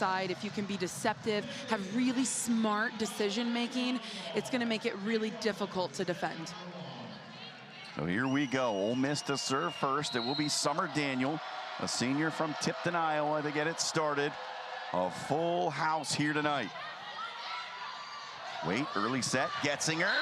side, if you can be deceptive, have really smart decision making, it's going to make it really difficult to defend. So here we go. Ole Miss to serve first. It will be Summer Daniel, a senior from Tipton, Iowa, to get it started. A full house here tonight. Wait, early set, Getzinger.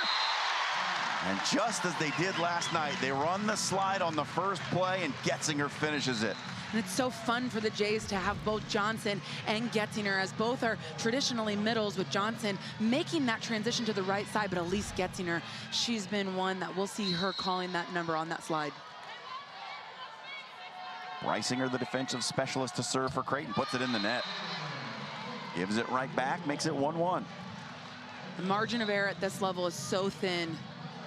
And just as they did last night, they run the slide on the first play, and Getzinger finishes it. And it's so fun for the Jays to have both Johnson and Getzinger, as both are traditionally middles, with Johnson making that transition to the right side, but Elise Getzinger, she's been one that we'll see her calling that number on that slide. Reisinger, the defensive specialist, to serve for Creighton, puts it in the net. Gives it right back, makes it 1-1. The margin of error at this level is so thin.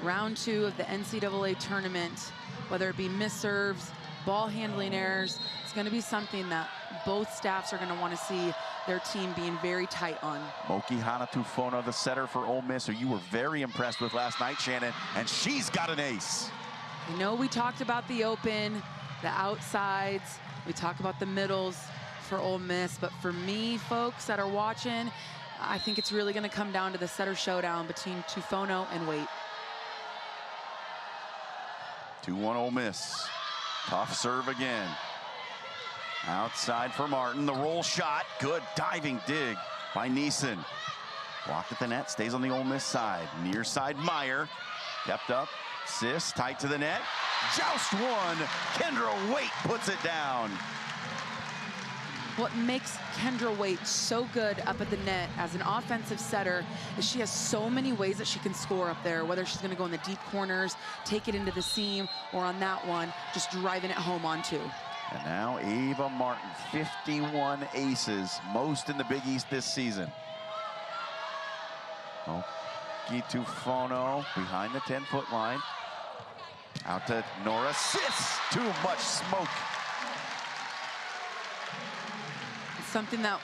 Round 2 of the NCAA tournament, whether it be missed serves, ball handling errors, it's going to be something that both staffs are going to want to see their team being very tight on. Moki Hana-Tufono, the setter for Ole Miss, who you were very impressed with last night, Shannon, and she's got an ace. I know we talked about the open, the outsides, we talk about the middles for Ole Miss, but for me, folks that are watching, I think it's really going to come down to the setter showdown between Tufono and Waite. 2-1 Ole Miss. Tough serve again. Outside for Martin. The roll shot. Good diving dig by Neeson. Blocked at the net. Stays on the Ole Miss side. Near side Meyer. Kept up. Sis tight to the net. Joust one. Kendra Waite puts it down. What makes Kendra Waite so good up at the net as an offensive setter is she has so many ways that she can score up there, whether she's going to go in the deep corners, take it into the seam, or on that one, just driving it home on two. And now Ava Martin, 51 aces, most in the Big East this season. Tufono behind the 10-foot line. Out to Nora Sis. Too much smoke. Something that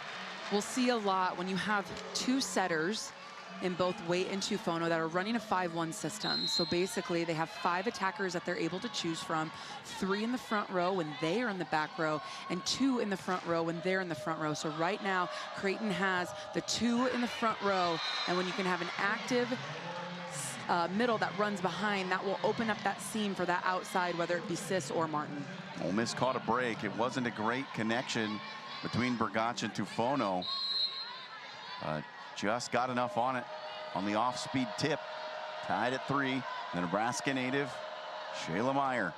we'll see a lot when you have two setters in both Waite and Tufono that are running a 5-1 system. So basically they have 5 attackers that they're able to choose from, 3 in the front row when they are in the back row, and 2 in the front row when they're in the front row. So right now, Creighton has the 2 in the front row, and when you can have an active middle that runs behind, that will open up that seam for that outside, whether it be Sis or Martin. Ole Miss caught a break. It wasn't a great connection between Bergach and Tufono. Just got enough on it on the off-speed tip. Tied at 3. The Nebraska native, Shayla Meyer.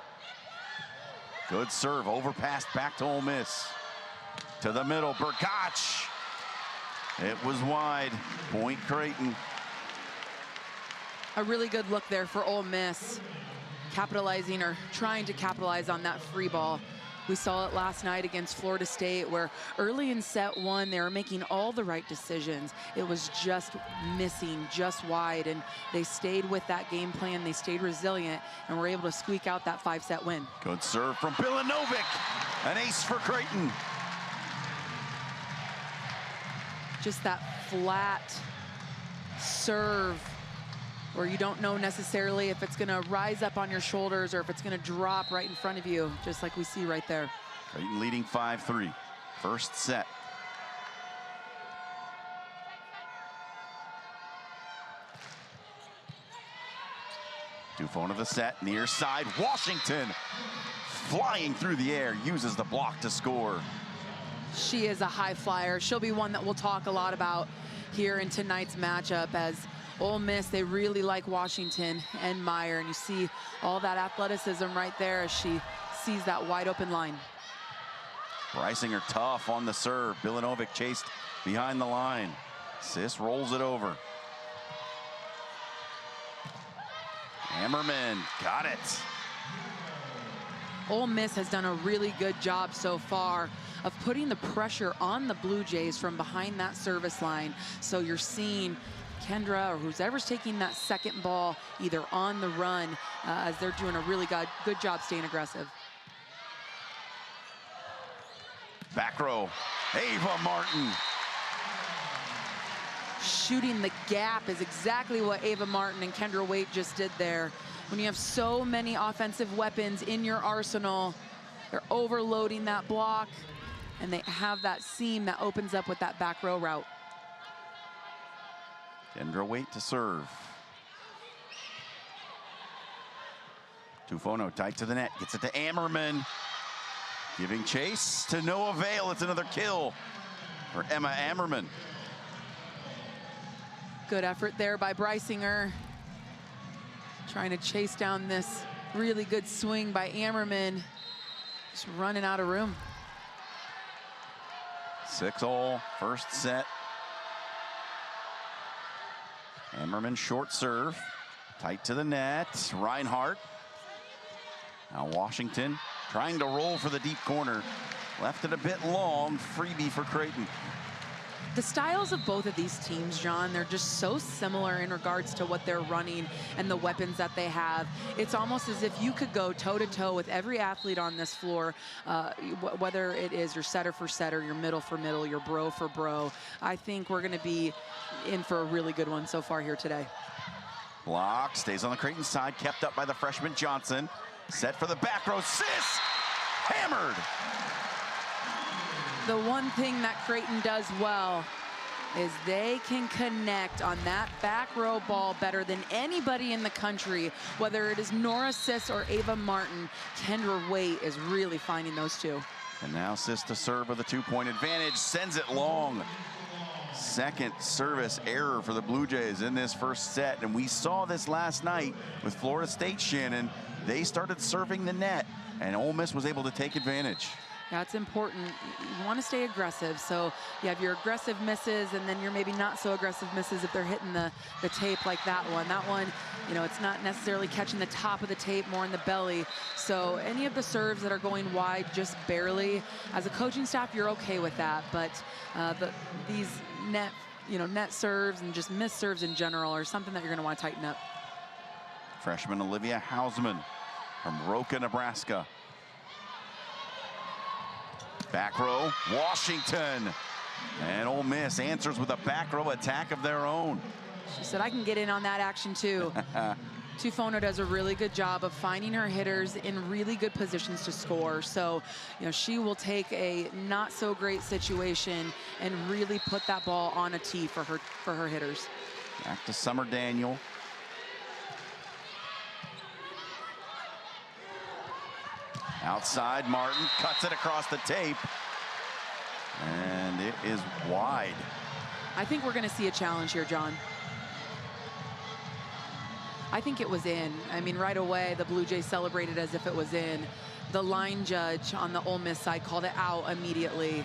Good serve, overpassed back to Ole Miss. To the middle, Bergach. It was wide. Point Creighton. A really good look there for Ole Miss, capitalizing or trying to capitalize on that free ball. We saw it last night against Florida State, where early in set 1, they were making all the right decisions. It was just missing, just wide, and they stayed with that game plan. They stayed resilient and were able to squeak out that 5-set win. Good serve from Bilanovic. An ace for Creighton. Just that flat serve where you don't know necessarily if it's going to rise up on your shoulders or if it's going to drop right in front of you, just like we see right there. Creighton leading 5-3. First set. Tufono of the set, near side. Washington flying through the air, uses the block to score. She is a high flyer. She'll be one that we'll talk a lot about here in tonight's matchup, as Ole Miss, they really like Washington and Meyer, and you see all that athleticism right there as she sees that wide open line. Reisinger tough on the serve. Bilanovic chased behind the line. Sis rolls it over. Hammerman got it. Ole Miss has done a really good job so far of putting the pressure on the Blue Jays from behind that service line. So you're seeing Kendra or whoever's taking that second ball either on the run as they're doing a really good job staying aggressive. Back row, Ava Martin. Shooting the gap is exactly what Ava Martin and Kendra Waite just did there. When you have so many offensive weapons in your arsenal, they're overloading that block, and they have that seam that opens up with that back row route. Kendra Waite to serve. Tufono tight to the net, gets it to Ammerman. Giving chase to no avail. It's another kill for Emma Ammerman. Good effort there by Brysinger. Trying to chase down this really good swing by Ammerman. Just running out of room. 6-all, first set. Ammerman short serve, tight to the net. Reinhardt. Now Washington trying to roll for the deep corner. Left it a bit long, freebie for Creighton. The styles of both of these teams, John, they're just so similar in regards to what they're running and the weapons that they have. It's almost as if you could go toe-to-toe with every athlete on this floor, whether it is your setter for setter, your middle for middle, your bro for bro. I think we're going to be in for a really good one so far here today. Block, stays on the Creighton side, kept up by the freshman Johnson. Set for the back row, Sis! Hammered! The one thing that Creighton does well is they can connect on that back row ball better than anybody in the country, whether it is Nora Sis or Ava Martin. Kendra Waite is really finding those two. And now Sis to serve with a 2-point advantage, sends it long. Second service error for the Blue Jays in this first set, and we saw this last night with Florida State, Shannon. They started serving the net, and Ole Miss was able to take advantage. That's important. You want to stay aggressive. So you have your aggressive misses, and then your maybe not so aggressive misses if they're hitting the tape like that one. That one, you know, it's not necessarily catching the top of the tape, more in the belly. So any of the serves that are going wide just barely, as a coaching staff, you're okay with that. But these net serves and just missed serves in general are something that you're going to want to tighten up. Freshman Olivia Hausman from Roca, Nebraska. Back row, Washington. And Ole Miss answers with a back row attack of their own. She said, I can get in on that action too. Tufono does a really good job of finding her hitters in really good positions to score. So, you know, she will take a not so great situation and really put that ball on a tee for her hitters. Back to Summer Daniel. Outside, Martin cuts it across the tape. And it is wide. I think we're going to see a challenge here, John. I think it was in. I mean, right away, the Blue Jays celebrated as if it was in. The line judge on the Ole Miss side called it out immediately.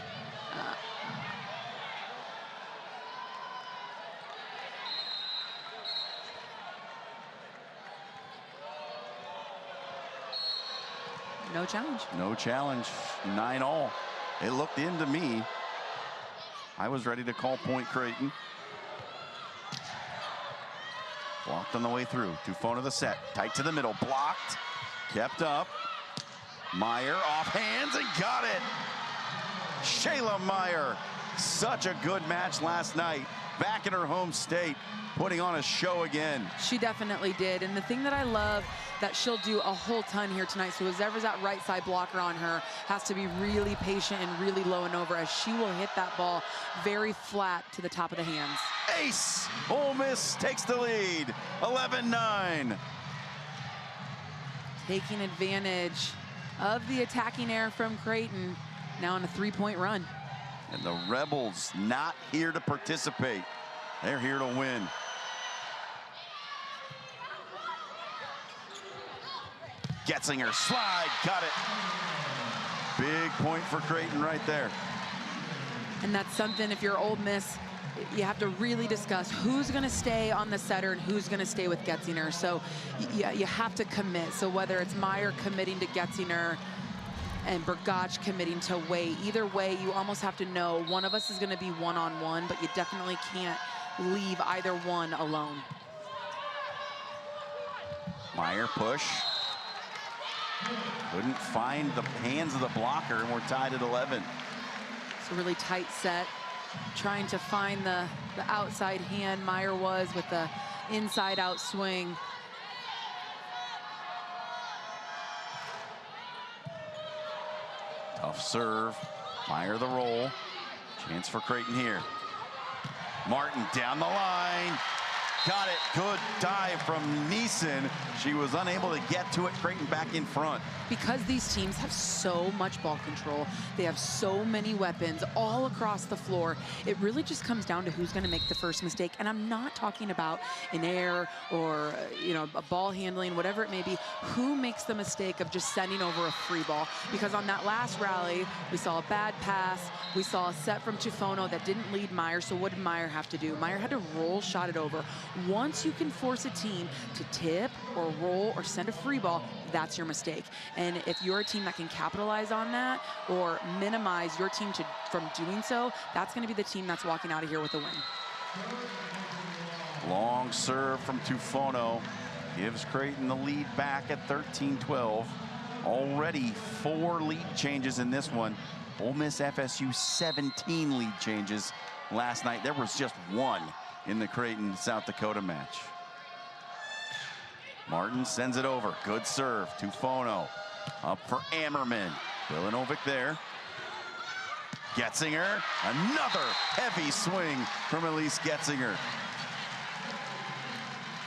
No challenge. No challenge. 9-all. It looked in to me. I was ready to call point Creighton. Blocked on the way through. Tufono the set. Tight to the middle. Blocked. Kept up. Meyer off hands and got it. Shayla Meyer. Such a good match last night. Back in her home state. Putting on a show again. She definitely did. And the thing that I love that she'll do a whole ton here tonight, so whoever's that right side blocker on her has to be really patient and really low and over, as she will hit that ball very flat to the top of the hands. Ace! Ole Miss takes the lead, 11-9. Taking advantage of the attacking air from Creighton, now on a 3-point run. And the Rebels not here to participate. They're here to win. Getzinger slide, got it. Big point for Creighton right there. And that's something, if you're Ole Miss, you have to really discuss who's going to stay on the setter and who's going to stay with Getzinger. So you have to commit. So whether it's Meyer committing to Getzinger and Bergach committing to Waite, either way, you almost have to know one of us is going to be one-on-one, but you definitely can't leave either one alone. Meyer push. Couldn't find the hands of the blocker, and we're tied at 11. It's a really tight set. Trying to find the outside hand. Meyer was with the inside out swing. Tough serve. Fire the roll. Chance for Creighton here. Martin down the line. Got it. Good dive from Neeson. She was unable to get to it. Creighton back in front. Because these teams have so much ball control, they have so many weapons all across the floor, it really just comes down to who's going to make the first mistake. And I'm not talking about an error or, you know, a ball handling, whatever it may be. Who makes the mistake of just sending over a free ball? Because on that last rally, we saw a bad pass. We saw a set from Tufono that didn't lead Meyer. So what did Meyer have to do? Meyer had to roll, shot it over. Once you can force a team to tip or roll or send a free ball, that's your mistake. And if you're a team that can capitalize on that or minimize your team from doing so, that's going to be the team that's walking out of here with a win. Long serve from Tufono gives Creighton the lead back at 13-12. Already 4 lead changes in this one. Ole Miss FSU 17 lead changes last night. There was just 1 in the Creighton-South Dakota match. Martin sends it over. Good serve. Tufono up for Ammerman. Vilanovic there. Getzinger. Another heavy swing from Elise Getzinger.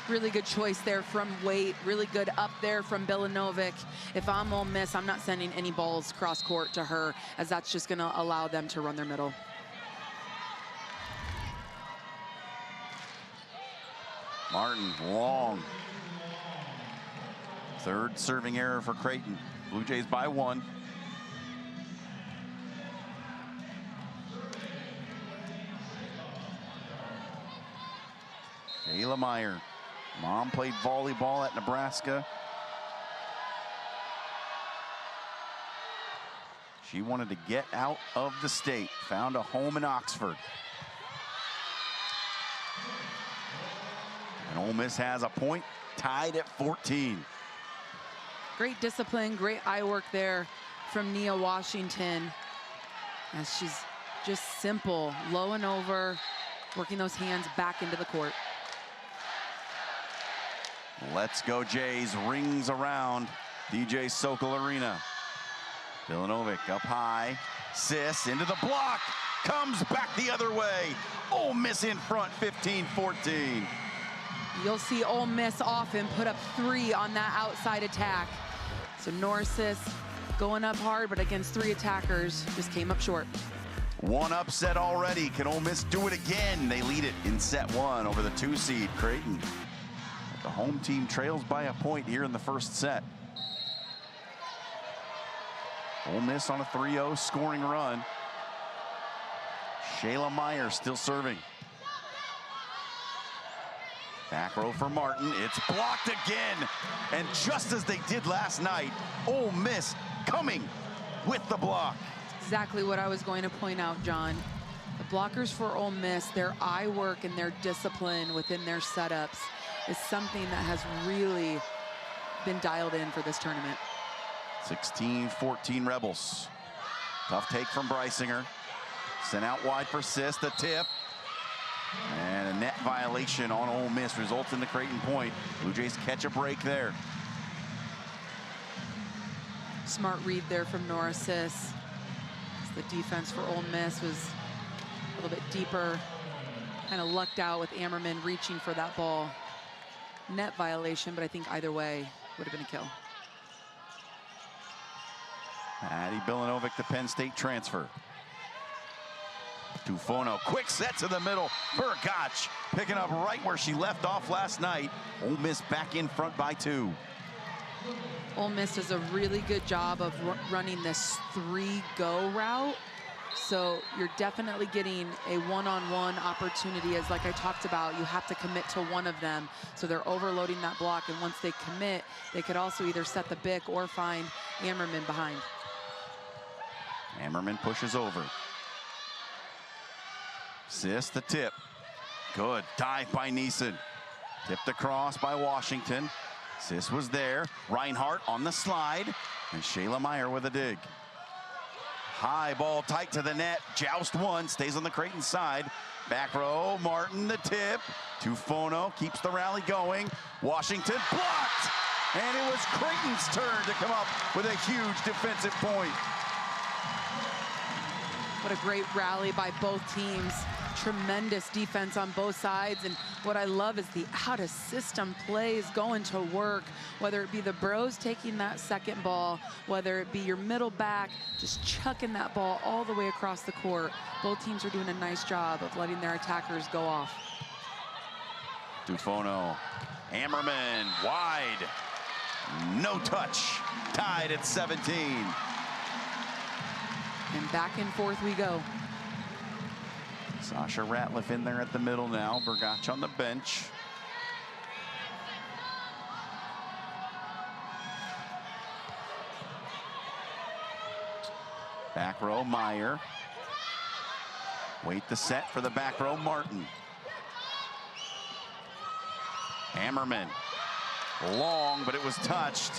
Really good choice there from Waite. Really good up there from Vilanovic. If I'm Ole Miss, I'm not sending any balls cross court to her, as that's just going to allow them to run their middle. Martin long. Third serving error for Creighton. Blue Jays by 1. Shayla Meyer. Mom played volleyball at Nebraska. She wanted to get out of the state. Found a home in Oxford. And Ole Miss has a point, tied at 14. Great discipline, great eye work there from Nia Washington. As she's just simple, low and over, working those hands back into the court. Let's go Jays rings around DJ Sokol Arena. Vilanovic up high. Sis into the block. Comes back the other way. Ole Miss in front, 15-14. You'll see Ole Miss often put up 3 on that outside attack. So Norris going up hard, but against 3 attackers, just came up short. 1 upset already. Can Ole Miss do it again? They lead it in set 1 over the 2 seed Creighton. The home team trails by a point here in the first set. Ole Miss on a 3-0 scoring run. Shayla Meyer still serving. Back row for Martin. It's blocked again. And just as they did last night, Ole Miss coming with the block. Exactly what I was going to point out, John. The blockers for Ole Miss, their eye work and their discipline within their setups is something that has really been dialed in for this tournament. 16-14 Rebels. Tough take from Brysinger. Sent out wide for Sis, the tip. And a net violation on Ole Miss results in the Creighton point. Blue Jays catch a break there. Smart read there from Norris. The defense for Ole Miss was a little bit deeper. Kind of lucked out with Ammerman reaching for that ball. Net violation, but I think either way would have been a kill. Addie Vilanovic, the Penn State transfer. Tufono, quick set to the middle. Burgach picking up right where she left off last night. Ole Miss back in front by 2. Ole Miss does a really good job of running this 3-go route. So you're definitely getting a one-on-one opportunity. As like I talked about, you have to commit to one of them. So they're overloading that block. And once they commit, they could also either set the BIC or find Ammerman behind. Ammerman pushes over. Sis the tip. Good dive by Neeson. Tipped across by Washington. Sis was there. Reinhardt on the slide. And Shayla Meyer with a dig. High ball tight to the net. Joust 1. Stays on the Creighton side. Back row. Martin the tip. Tufono keeps the rally going. Washington blocked. And it was Creighton's turn to come up with a huge defensive point. What a great rally by both teams. Tremendous defense on both sides. And what I love is the out-of-system plays going to work, whether it be the bros taking that second ball, whether it be your middle back, just chucking that ball all the way across the court. Both teams are doing a nice job of letting their attackers go off. Dufono, Hammerman, wide. No touch, tied at 17. And back and forth we go. Sasha Ratliff in there at the middle now. Bergach on the bench. Back row, Meyer. Wait the set for the back row, Martin. Hammerman. Long, but it was touched.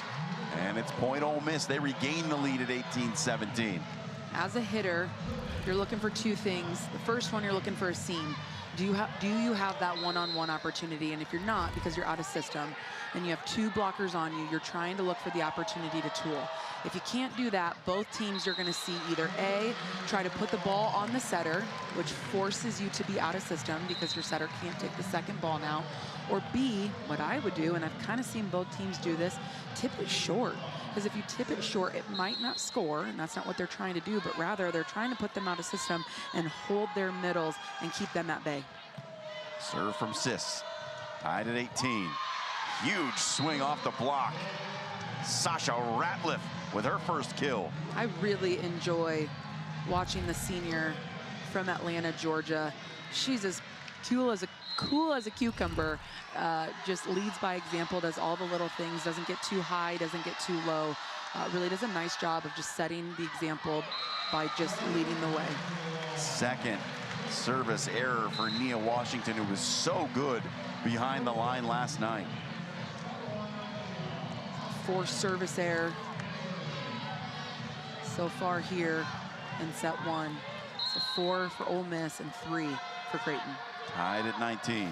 And it's point Ole Miss. They regain the lead at 18-17. As a hitter, you're looking for two things. The first one, you're looking for a seam. Do you have that one-on-one opportunity? And if you're not, because you're out of system, and you have two blockers on you, you're trying to look for the opportunity to tool. If you can't do that, both teams are going to see either A, try to put the ball on the setter, which forces you to be out of system because your setter can't take the second ball now, or B, what I would do, and I've kind of seen both teams do this, tip it short. Because if you tip it short, it might not score, and that's not what they're trying to do, but rather they're trying to put them out of system and hold their middles and keep them at bay. Serve from Sis, tied at 18. Huge swing off the block. Sasha Ratliff with her first kill. I really enjoy watching the senior from Atlanta, Georgia. She's as cool as a cucumber, just leads by example, does all the little things, doesn't get too high, doesn't get too low. Really does a nice job of just setting the example by just leading the way. Second service error for Nia Washington, who was so good behind the line last night. Forced service error so far here in set one. So 4 for Ole Miss and 3 for Creighton. Tied at 19.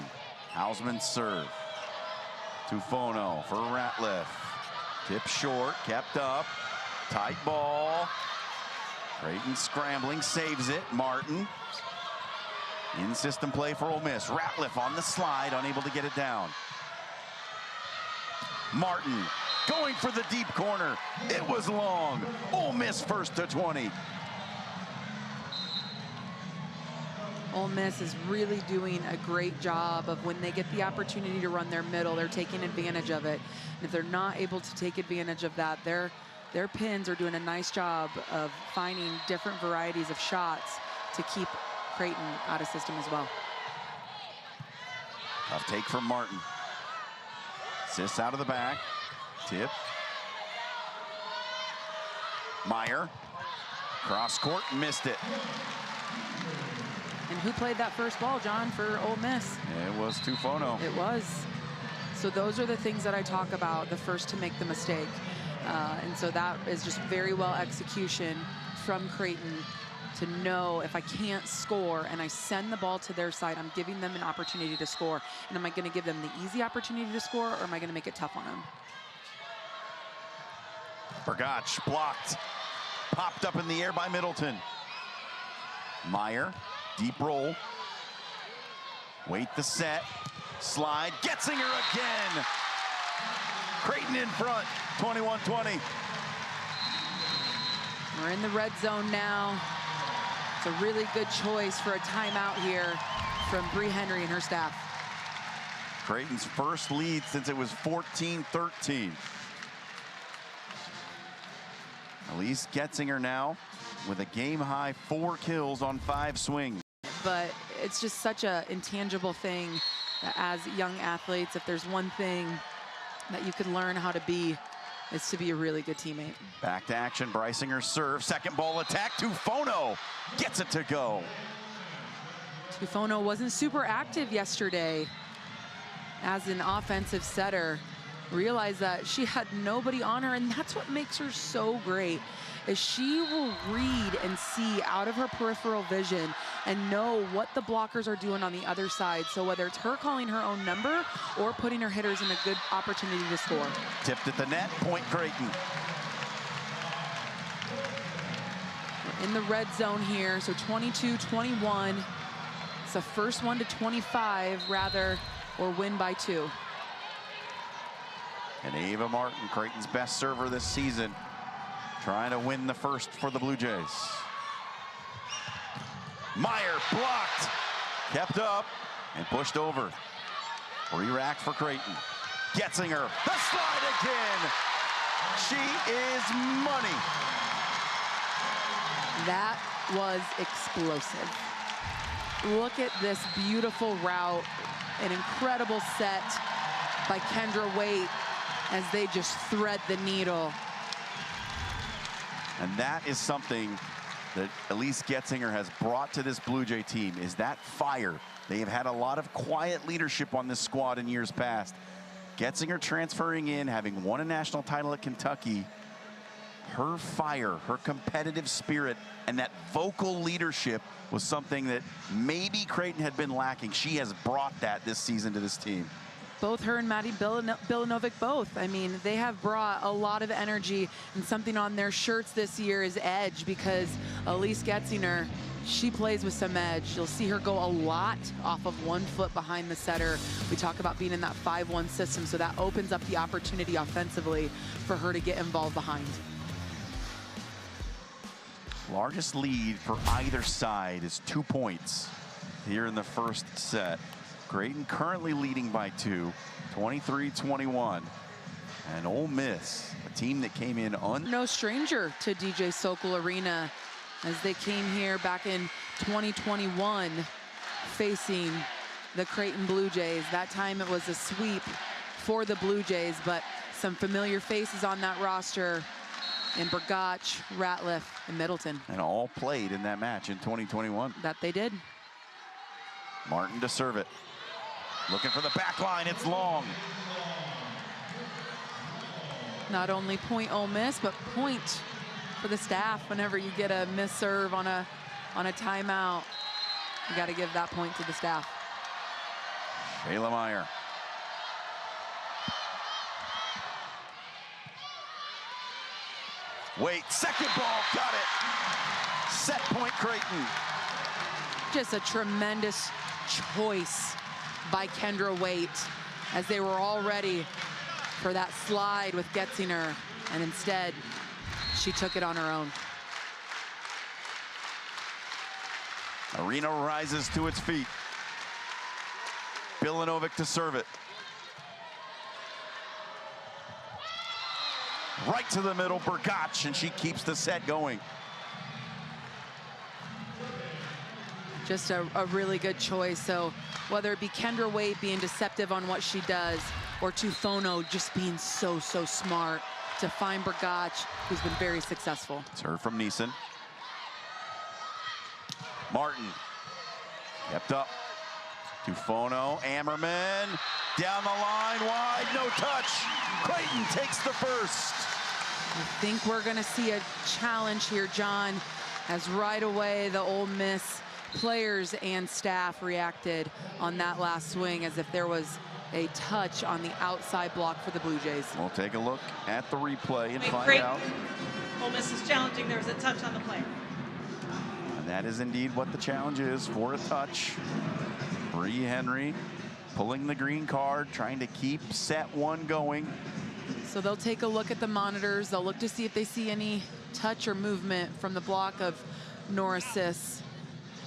Hausman's serve. Tufono for Ratliff. Tip short, kept up. Tight ball. Creighton scrambling, saves it. Martin. In-system play for Ole Miss. Ratliff on the slide, unable to get it down. Martin going for the deep corner. It was long. Ole Miss first to 20. Ole Miss is really doing a great job of when they get the opportunity to run their middle, they're taking advantage of it. And if they're not able to take advantage of that, their pins are doing a nice job of finding different varieties of shots to keep Creighton out of system as well. Tough take from Martin. Sis out of the back. Tip. Meyer. Cross court, missed it. And who played that first ball, John, for Ole Miss? It was Tufono. It was. So those are the things that I talk about, the first to make the mistake. And so that is just very well execution from Creighton to know if I can't score and I send the ball to their side, I'm giving them an opportunity to score. And am I going to give them the easy opportunity to score, or am I going to make it tough on them? Bergach blocked. Popped up in the air by Middleton. Meyer. Deep roll. Wait the set. Slide. Getzinger again. Creighton in front. 21-20. We're in the red zone now. It's a really good choice for a timeout here from Bree Henry and her staff. Creighton's first lead since it was 14-13. Elise Getzinger now with a game-high 4 kills on 5 swings. But it's just such an intangible thing that as young athletes, if there's one thing that you can learn how to be, is to be a really good teammate. Back to action, Brysinger's serve, second ball attack, Tufono gets it to go. Tufono wasn't super active yesterday as an offensive setter. Realized that she had nobody on her, and that's what makes her so great, is she will read and see out of her peripheral vision and know what the blockers are doing on the other side. So whether it's her calling her own number or putting her hitters in a good opportunity to score. Tipped at the net, point Creighton. in the red zone here. So 22-21. It's the first one to 25, rather, or win by 2. And Ava Martin, Creighton's best server this season, trying to win the first for the Blue Jays. Meyer blocked, kept up, and pushed over. Re-racked for Creighton. Getzinger, the slide again. She is money. That was explosive. Look at this beautiful route, an incredible set by Kendra Waite as they just thread the needle. And that is something that Elise Getzinger has brought to this Blue Jay team, is that fire. They have had a lot of quiet leadership on this squad in years past. Getzinger transferring in, having won a national title at Kentucky. Her fire, her competitive spirit, and that vocal leadership was something that maybe Creighton had been lacking. She has brought that this season to this team. Both her and Maddie Bilanovic both. I mean, they have brought a lot of energy, and something on their shirts this year is edge, because Elise Getzinger, she plays with some edge. You'll see her go a lot off of 1 foot behind the setter. We talk about being in that 5-1 system, so that opens up the opportunity offensively for her to get involved behind. Largest lead for either side is 2 points here in the first set. Creighton currently leading by 2, 23-21. And Ole Miss, a team that came in no stranger to DJ Sokol Arena, as they came here back in 2021 facing the Creighton Blue Jays. That time it was a sweep for the Blue Jays, but some familiar faces on that roster in Burgach, Ratliff, and Middleton. And all played in that match in 2021. That they did. Martin to serve it. Looking for the back line, it's long. Not only point Ole Miss, but point for the staff. Whenever you get a miss serve on a timeout, you got to give that point to the staff. Shayla Meyer. Wait, second ball, got it. Set point Creighton. Just a tremendous choice by Kendra Waite, as they were all ready for that slide with Getzinger, and instead she took it on her own. Arena rises to its feet. Bilanovic to serve it. Right to the middle, Burgach, and she keeps the set going. Just a really good choice. So whether it be Kendra Waite being deceptive on what she does, or Tufono just being so smart to find Burgach, who's been very successful. It's her from Neeson. Martin kept up. Tufono, Ammerman, down the line, wide, no touch. Creighton takes the first. I think we're gonna see a challenge here, John, as right away the Ole Miss players and staff reacted on that last swing as if there was a touch on the outside block for the Blue Jays. We'll take a look at the replay and find Creighton. out. Ole Miss is challenging. There was a touch on the play. And that is indeed what the challenge is, for a touch. Bree Henry pulling the green card, trying to keep set 1 going. So they'll take a look at the monitors. They'll look to see if they see any touch or movement from the block of Norris.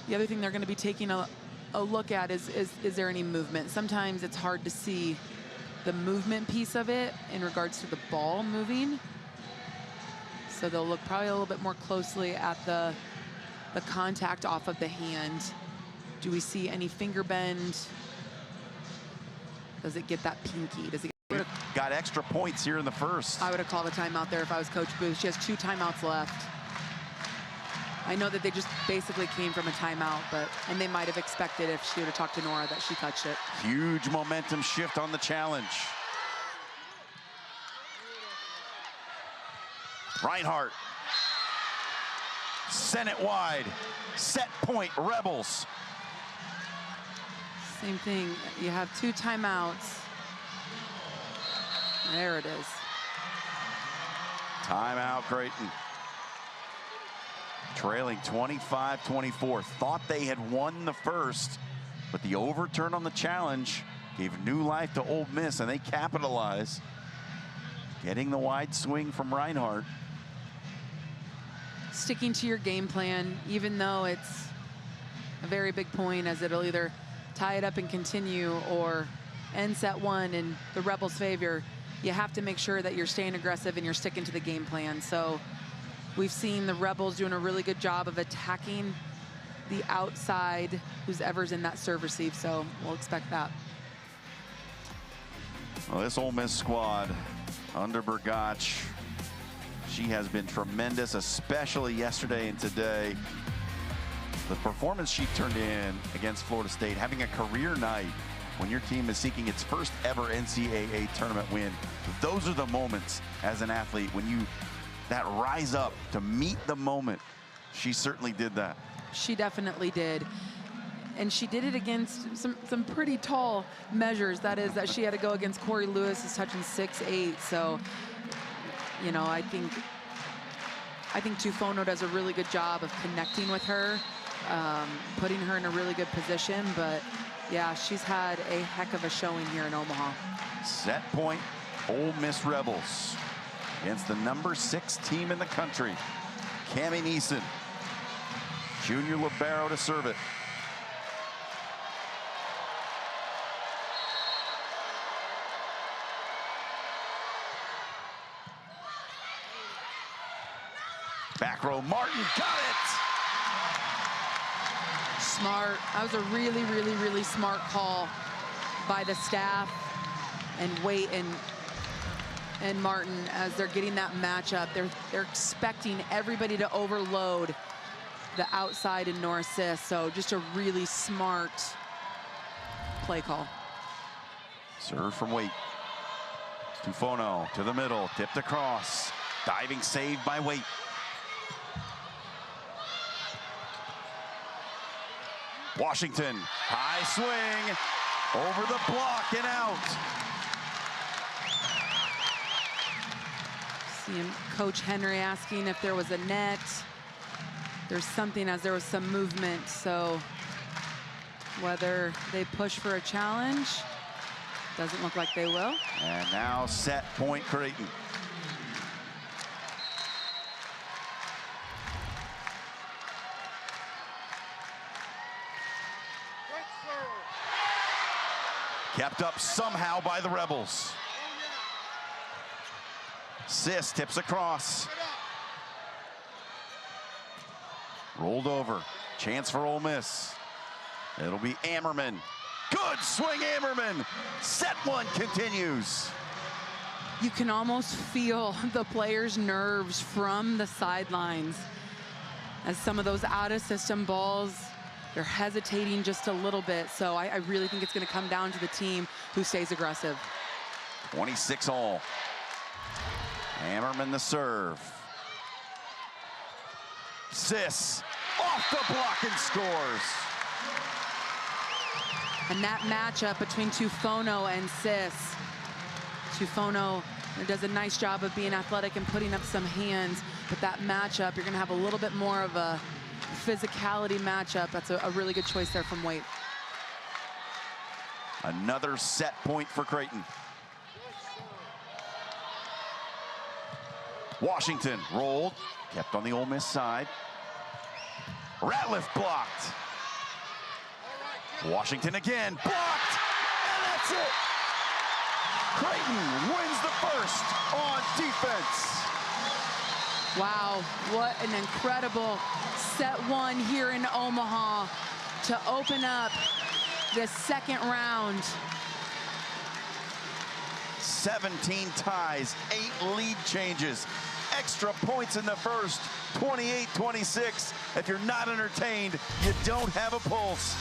The other thing they're going to be taking a look at is there any movement. Sometimes it's hard to see the movement piece of it in regards to the ball moving. So they'll look probably a little bit more closely at the contact off of the hand. Do we see any finger bend? Does it get that pinky? Does it get... Got extra points here in the first. I would have called a timeout there if I was Coach Booth. She has 2 timeouts left. I know that they just basically came from a timeout, and they might have expected, if she would have talked to Nora, that she touched it. Huge momentum shift on the challenge. Reinhardt. Sent it wide. Set point, Rebels. Same thing. You have 2 timeouts. There it is. Timeout, Creighton. trailing 25-24. Thought they had won the first, but the overturn on the challenge gave new life to Ole Miss, and they capitalize, getting the wide swing from Reinhardt. Sticking to your game plan, even though it's a very big point, as it'll either tie it up and continue or end set one in the Rebels' favor. You have to make sure that you're staying aggressive and you're sticking to the game plan. So we've seen the Rebels doing a really good job of attacking the outside, who's ever's in that serve receive, so we'll expect that. Well, this Ole Miss squad under Bergach, she has been tremendous, especially yesterday and today. The performance she turned in against Florida State, having a career night when your team is seeking its first ever NCAA tournament win. Those are the moments as an athlete when you that rise up to meet the moment. She certainly did that. She definitely did. And she did it against some pretty tall measures. That is that she had to go against Corey Lewis, who's touching 6'8". So, you know, I think Tufono does a really good job of connecting with her, putting her in a really good position. But yeah, she's had a heck of a showing here in Omaha. Set point, Ole Miss Rebels against the #6 team in the country. Cammie Neeson, junior libero, to serve it. Back row, Martin got it. Smart. That was a really, really, really smart call by the staff and Waite and Martin as they're getting that matchup. They're expecting everybody to overload the outside and no assist. So just a really smart play call. Serve from Waite. Tufono to the middle, tipped across. Diving save by Waite. Washington, high swing, over the block and out. Seeing Coach Henry asking if there was a net. There's something, as there was some movement, so whether they push for a challenge, doesn't look like they will. And now set point Creighton. Kept up somehow by the Rebels. Sis tips across. Rolled over. Chance for Ole Miss. It'll be Ammerman. Good swing, Ammerman. Set one continues. You can almost feel the players' nerves from the sidelines as some of those out-of-system balls, they're hesitating just a little bit. So I really think it's going to come down to the team who stays aggressive. 26 all. Ammerman the serve. Sis off the block and scores. And that matchup between Tufono and Sis. Tufono does a nice job of being athletic and putting up some hands, but that matchup, you're going to have a little bit more of a physicality matchup. That's a really good choice there from Waite. Another set point for Creighton. Washington rolled, kept on the Ole Miss side. Ratliff blocked. Washington again, blocked, and that's it. Creighton wins the first on defense. Wow, what an incredible set one here in Omaha to open up the second round. 17 ties, 8 lead changes, extra points in the first, 28-26. If you're not entertained, you don't have a pulse.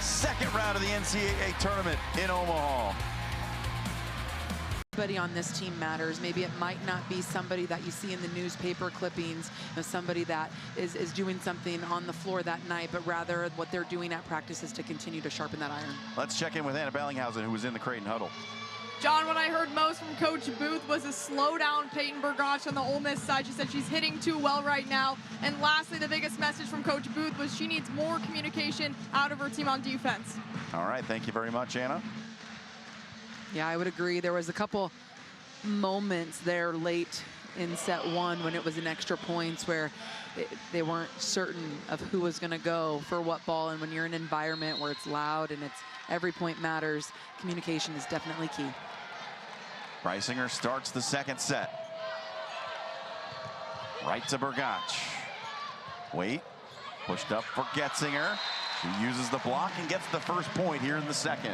Second round of the NCAA tournament in Omaha. Everybody on this team matters. Maybe it might not be somebody that you see in the newspaper clippings, you know, somebody that is doing something on the floor that night, but rather what they're doing at practice is to continue to sharpen that iron. Let's check in with Anna Bellinghausen, who was in the Creighton huddle. John, what I heard most from Coach Booth was a slow down Peyton Burgach on the Ole Miss side. She said she's hitting too well right now. And lastly, the biggest message from Coach Booth was she needs more communication out of her team on defense. All right, thank you very much, Anna. Yeah, I would agree. There was a couple moments there late in set one when it was in extra points where they weren't certain of who was going to go for what ball. And when you're in an environment where it's loud and it's every point matters, communication is definitely key. Preisinger starts the second set. Right to Burgach. Wait, pushed up for Getzinger. She uses the block and gets the first point here in the second.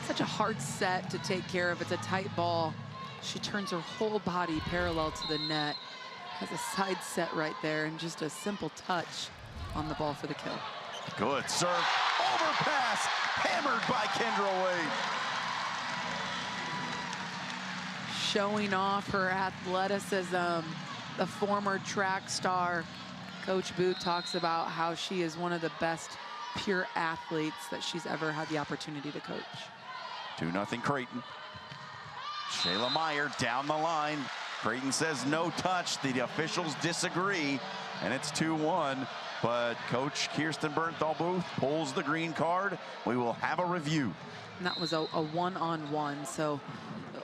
Such a hard set to take care of. It's a tight ball. She turns her whole body parallel to the net. Has a side set right there and just a simple touch on the ball for the kill. Good serve, overpass, hammered by Kendra Wade. Showing off her athleticism, the former track star. Coach Booth talks about how she is one of the best pure athletes that she's ever had the opportunity to coach. 2-0 Creighton. Shayla Meyer down the line. Creighton says no touch. The officials disagree, and it's 2-1. But Coach Kirsten Bernthal-Booth pulls the green card. We will have a review. And that was a one-on-one, so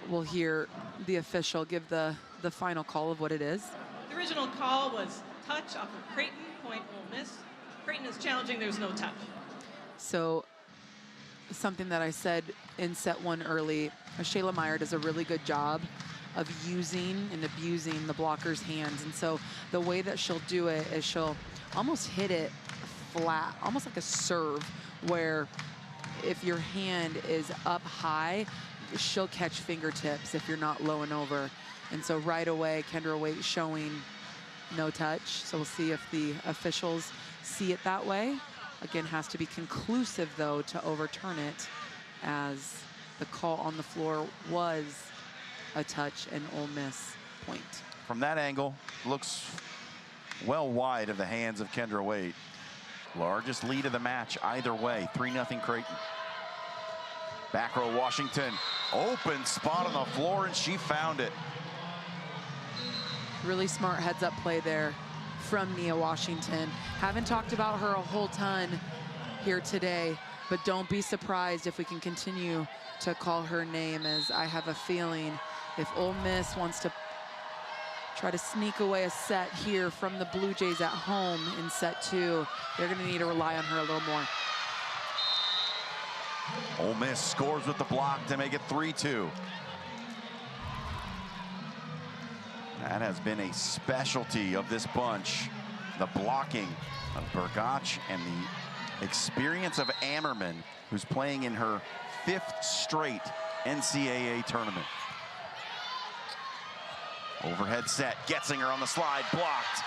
we'll hear the official give the final call of what it is. The original call was touch off of Creighton, point Ole Miss. Creighton is challenging, there's no touch. So something that I said in set one early, Shayla Meyer does a really good job of using and abusing the blocker's hands. And so the way that she'll do it is she'll almost hit it flat, almost like a serve, where if your hand is up high, she'll catch fingertips if you're not low and over. And so right away, Kendra Waite showing no touch. So we'll see if the officials see it that way. Again, has to be conclusive, though, to overturn it, as the call on the floor was a touch and Ole Miss point. From that angle, looks well wide of the hands of Kendra Wade. Largest lead of the match either way, 3-0 Creighton. Back row Washington, open spot on the floor, and she found it. Really smart heads-up play there from Nia Washington. Haven't talked about her a whole ton here today, but don't be surprised if we can continue to call her name, as I have a feeling if Ole Miss wants to try to sneak away a set here from the Blue Jays at home in set two, they're going to need to rely on her a little more. Ole Miss scores with the block to make it 3-2. That has been a specialty of this bunch. The blocking of Burgach and the experience of Ammerman, who's playing in her 5th straight NCAA tournament. Overhead set, Getzinger on the slide, blocked.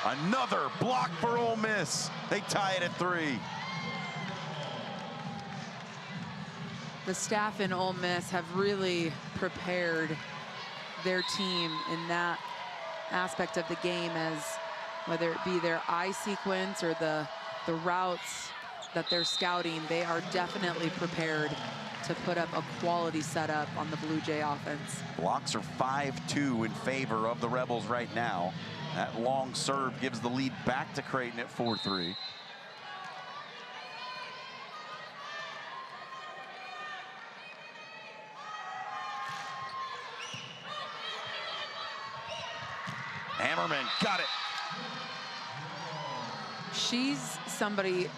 Another block for Ole Miss. They tie it at 3. The staff in Ole Miss have really prepared their team in that aspect of the game, as whether it be their eye sequence or the routes that they're scouting, they are definitely prepared to put up a quality setup on the Blue Jay offense. Blocks are 5-2 in favor of the Rebels right now. That long serve gives the lead back to Creighton at 4-3. Ammerman got it. She's somebody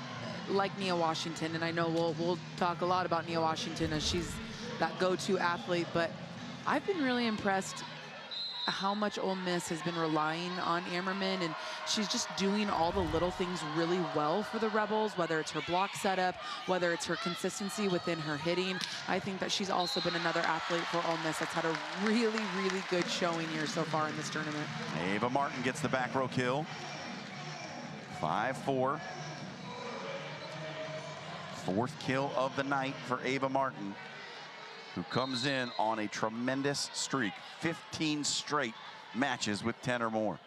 like Nia Washington, and I know we'll talk a lot about Nia Washington as she's that go-to athlete, but I've been really impressed how much Ole Miss has been relying on Ammerman, and she's just doing all the little things really well for the Rebels, whether it's her block setup, whether it's her consistency within her hitting. I think that she's also been another athlete for Ole Miss that's had a really, really good showing here so far in this tournament. Ava Martin gets the back row kill. 5-4. 4th kill of the night for Ava Martin, who comes in on a tremendous streak. 15 straight matches with 10 or more.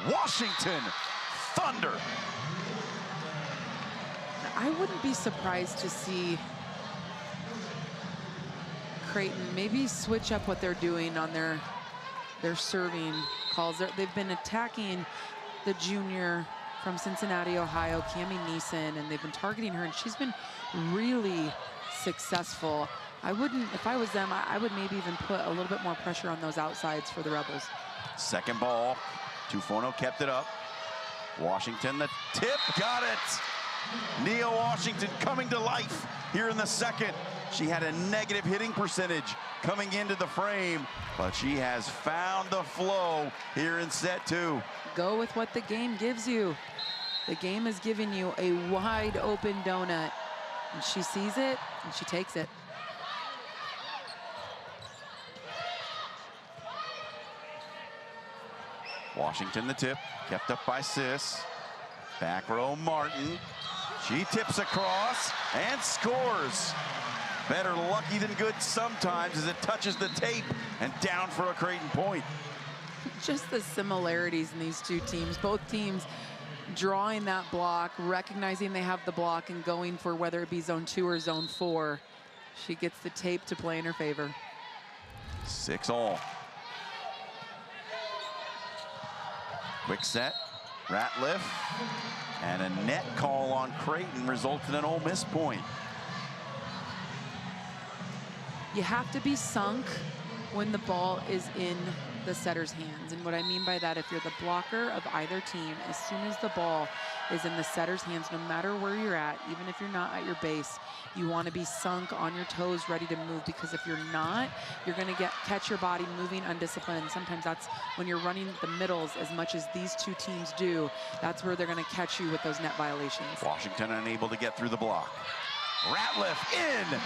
Washington Thunder. I wouldn't be surprised to see Creighton maybe switch up what they're doing on their serving calls. They've been attacking the junior from Cincinnati, Ohio, Cami Neeson, and they've been targeting her, and she's been really successful. I wouldn't, if I was them, I would maybe even put a little bit more pressure on those outsides for the Rebels. Second ball, Tufono kept it up. Washington, the tip, got it. Nia Washington coming to life here in the second. She had a negative hitting percentage coming into the frame, but she has found the flow here in set 2. Go with what the game gives you. The game is giving you a wide open donut, and she sees it and she takes it. Washington the tip, kept up by Sis. Back row Martin. She tips across and scores. Better lucky than good sometimes as it touches the tape and down for a Creighton point. Just the similarities in these two teams. Both teams drawing that block, recognizing they have the block and going for whether it be zone 2 or zone 4. She gets the tape to play in her favor. 6-all. Quick set, Ratliff, and a net call on Creighton resulted in an Ole Miss point. You have to be sunk when the ball is in the setter's hands. And what I mean by that, if you're the blocker of either team, as soon as the ball is in the setter's hands, no matter where you're at, even if you're not at your base, you want to be sunk on your toes, ready to move, because if you're not, you're going to catch your body moving undisciplined. And sometimes that's when you're running the middles as much as these two teams do, that's where they're going to catch you with those net violations. Washington unable to get through the block. Ratliff in.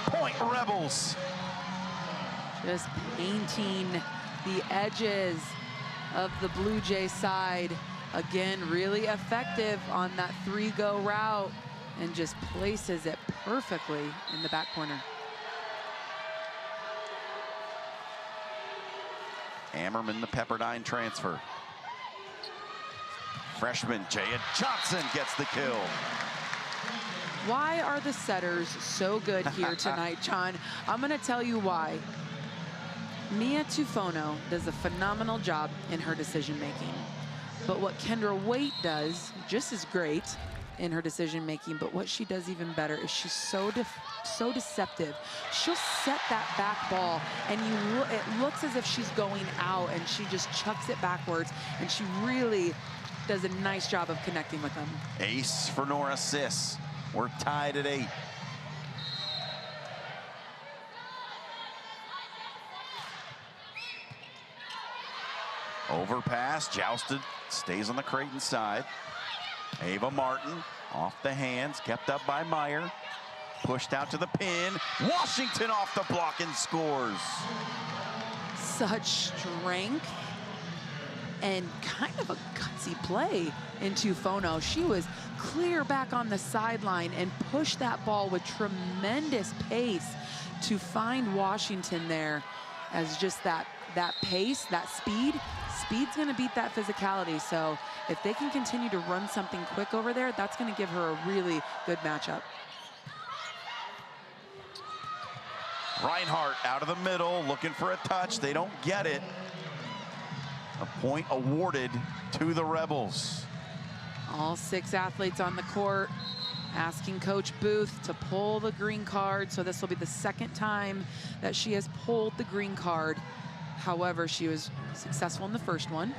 Point Rebels. Just painting the edges of the Blue Jay side. Again, really effective on that 3-go route and just places it perfectly in the back corner. Ammerman, the Pepperdine transfer. Freshman Jaya Johnson gets the kill. Why are the setters so good here tonight, John? I'm going to tell you why. Mia Tufono does a phenomenal job in her decision-making. But what Kendra Waite does, just as great in her decision-making, but what she does even better is she's so deceptive. She'll set that back ball, and it looks as if she's going out, and she just chucks it backwards, and she really does a nice job of connecting with them. Ace for Nora Sis. We're tied at 8. Overpass, jousted, stays on the Creighton side. Ava Martin off the hands, kept up by Meyer. Pushed out to the pin. Washington off the block and scores. Such strength and kind of a gutsy play in Tufono. She was clear back on the sideline and pushed that ball with tremendous pace to find Washington there, as just that pace, that speed's going to beat that physicality. So if they can continue to run something quick over there, that's going to give her a really good matchup. Reinhardt out of the middle, looking for a touch. They don't get it. A point awarded to the Rebels. All 6 athletes on the court asking Coach Booth to pull the green card. So this will be the second time that she has pulled the green card. However, she was successful in the first one.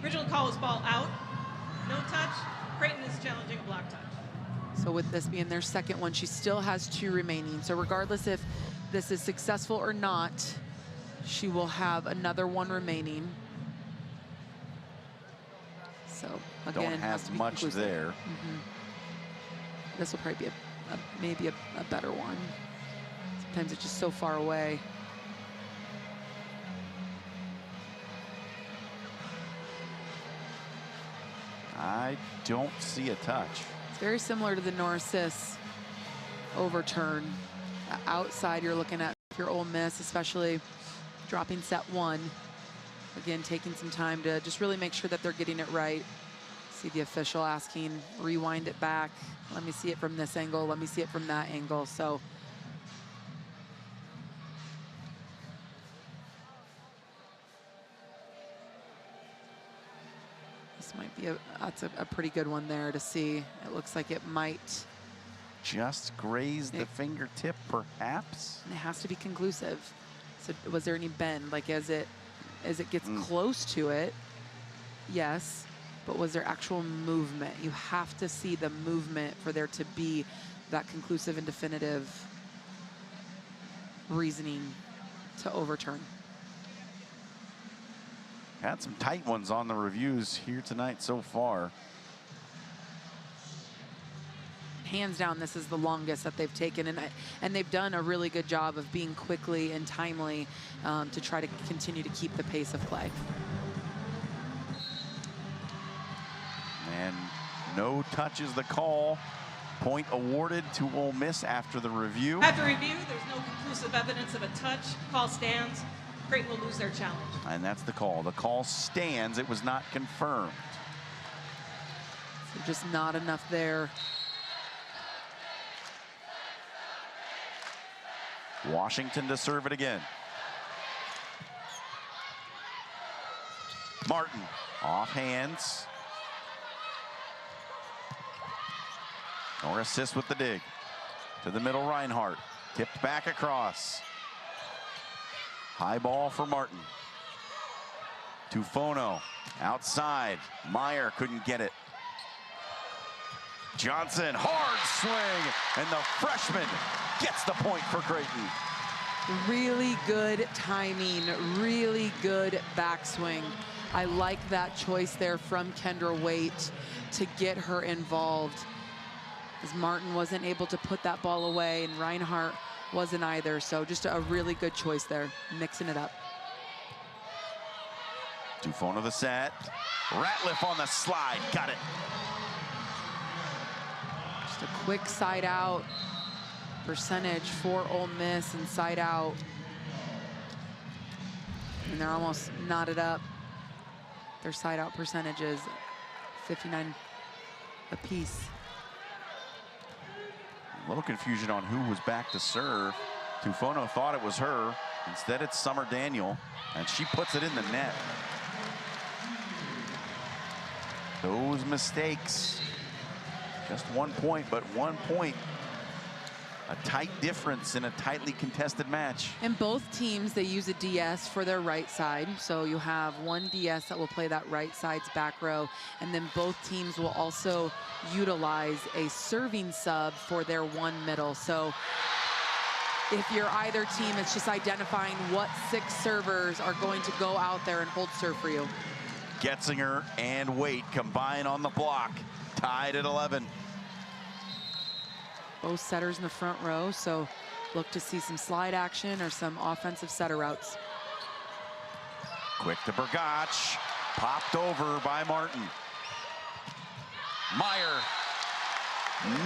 Original call was ball out. No touch. Creighton is challenging a block touch. So with this being their second one, she still has 2 remaining. So regardless if this is successful or not, she will have another one remaining. So again, don't have much there. This will probably be maybe a better one. Sometimes it's just so far away. I don't see a touch. It's very similar to the Nora-Sis overturn. Outside, you're looking at your Ole Miss, especially dropping set 1. Again, taking some time to just really make sure that they're getting it right. See the official asking, rewind it back. Let me see it from this angle. Let me see it from that angle. So this might be that's a pretty good one there to see. It looks like it might just graze the fingertip, perhaps. And it has to be conclusive. So was there any bend? Like as it gets close to it, yes. But was there actual movement? You have to see the movement for there to be that conclusive and definitive reasoning to overturn. Had some tight ones on the reviews here tonight so far. Hands down, this is the longest that they've taken, and they've done a really good job of being quickly and timely to try to continue to keep the pace of play. And no touch is the call. Point awarded to Ole Miss after the review. After review, there's no conclusive evidence of a touch. Call stands. Creighton will lose their challenge. And that's the call. The call stands. It was not confirmed. So just not enough there. Washington to serve it again. Martin off hands. Or assist with the dig. To the middle, Reinhardt. Tipped back across. High ball for Martin. Tufono outside. Meyer couldn't get it. Johnson, hard swing, and the freshman gets the point for Creighton. Really good timing, really good backswing. I like that choice there from Kendra Waite to get her involved, as Martin wasn't able to put that ball away and Reinhardt wasn't either. So just a really good choice there, mixing it up. Tufono the set. Ratliff on the slide, got it. Just a quick side out percentage for Ole Miss, and side out. And they're almost knotted up. Their side out percentages, 59 apiece. A little confusion on who was back to serve. Tufono thought it was her. Instead, it's Summer Daniel, and she puts it in the net. Those mistakes. Just 1 point, but 1 point. A tight difference in a tightly contested match. And both teams, they use a DS for their right side. So you have one DS that will play that right side's back row. And then both teams will also utilize a serving sub for their one middle. So if you're either team, it's just identifying what 6 servers are going to go out there and hold serve for you. Getzinger and Waite combine on the block, tied at 11. Both setters in the front row, so look to see some slide action or some offensive setter routes. Quick to Bergach, popped over by Martin. Meyer,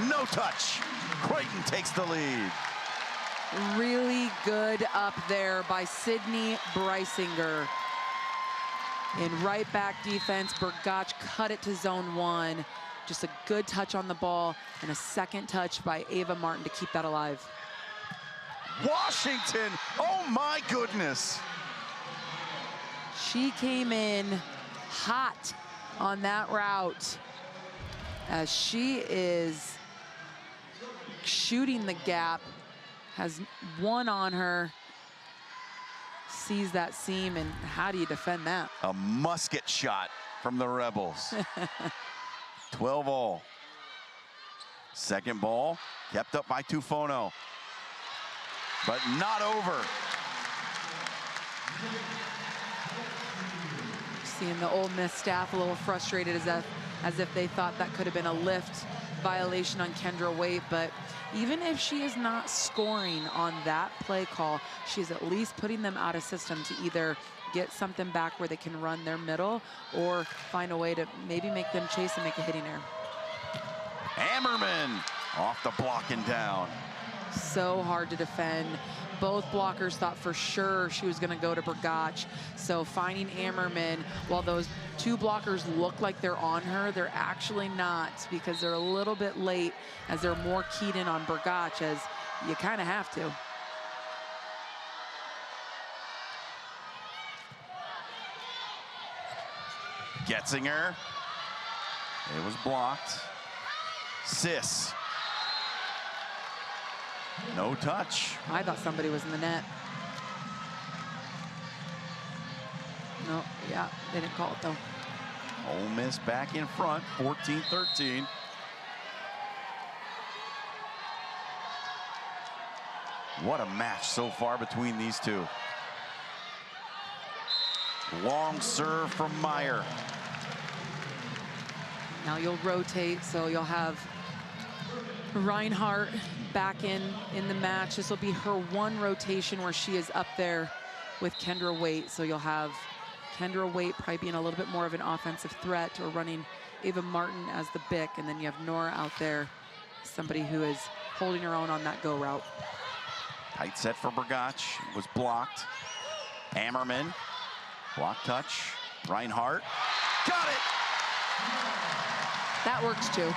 no touch. Creighton takes the lead. Really good up there by Sydney Breisinger. In right back defense, Bergach cut it to zone 1. Just a good touch on the ball, and a second touch by Ava Martin to keep that alive. Washington, oh my goodness. She came in hot on that route, as she is shooting the gap, has one on her, sees that seam, and how do you defend that? A musket shot from the Rebels. 12 all. Second ball kept up by Tufono, but not over. Seeing the Ole Miss staff a little frustrated, as if they thought that could have been a lift violation on Kendra Waite. But even if she is not scoring on that play call, she's at least putting them out of system to either get something back where they can run their middle or find a way to maybe make them chase and make a hitting error. Hammerman off the block and down. So hard to defend. Both blockers thought for sure she was going to go to Burgach. So finding Ammerman, while those two blockers look like they're on her, they're actually not, because they're a little bit late as they're more keyed in on Burgach, as you kind of have to. Getzinger. It was blocked. Sis. No touch. I thought somebody was in the net. No, yeah, they didn't call it though. Ole Miss back in front, 14-13. What a match so far between these two. Long serve from Meyer. Now you'll rotate, so you'll have Reinhardt back in the match. This will be her one rotation where she is up there with Kendra Waite. So you'll have Kendra Waite probably being a little bit more of an offensive threat, or running Ava Martin as the Bick, and then you have Nora out there, somebody who is holding her own on that go route. Tight set for Burgach, was blocked. Ammerman, block touch. Reinhardt, got it! That works too.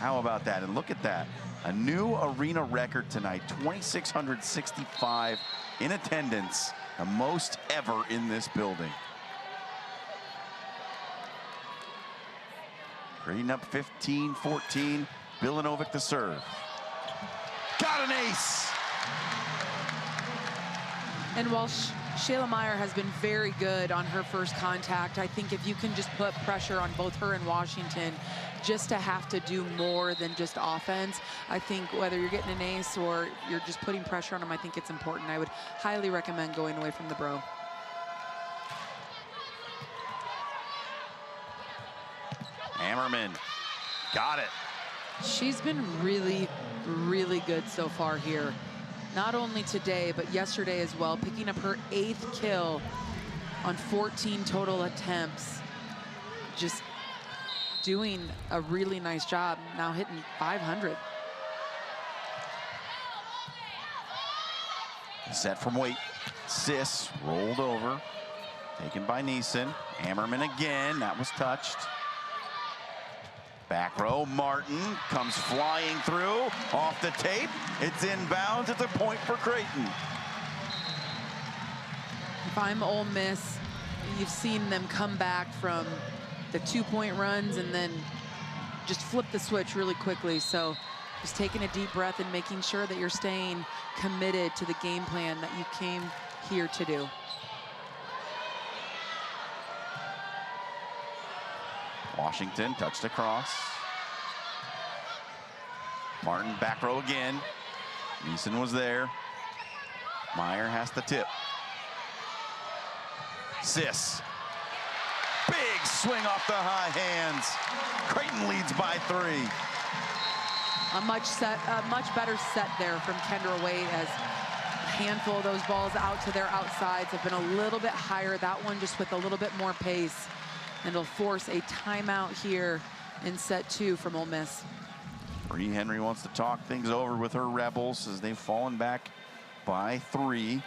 How about that? And look at that. A new arena record tonight, 2,665 in attendance, the most ever in this building. Creighton up 15-14. Bilanovic to serve. Got an ace! And while Shayla Meyer has been very good on her first contact, I think if you can just put pressure on both her and Washington, just to have to do more than just offense, I think whether you're getting an ace or you're just putting pressure on them, I think it's important. I would highly recommend going away from the bro. Ammerman, got it. She's been really, really good so far here. Not only today, but yesterday as well, picking up her 8th kill on 14 total attempts. Just doing a really nice job, now hitting 500. Set from Waite. Sis rolled over. Taken by Neeson. Ammerman again, that was touched. Back row, Martin comes flying through, off the tape. It's inbounds, it's a point for Creighton. If I'm Ole Miss, you've seen them come back from the 2-point runs and then just flip the switch really quickly. So just taking a deep breath and making sure that you're staying committed to the game plan that you came here to do. Washington touched across. Martin back row again. Neeson was there. Meyer has the tip. Sis. Big swing off the high hands. Creighton leads by 3. A much better set there from Kendra Waite, as a handful of those balls out to their outsides have been a little bit higher. That one just with a little bit more pace. And it'll force a timeout here in set 2 from Ole Miss. Bree Henry wants to talk things over with her Rebels as they've fallen back by 3.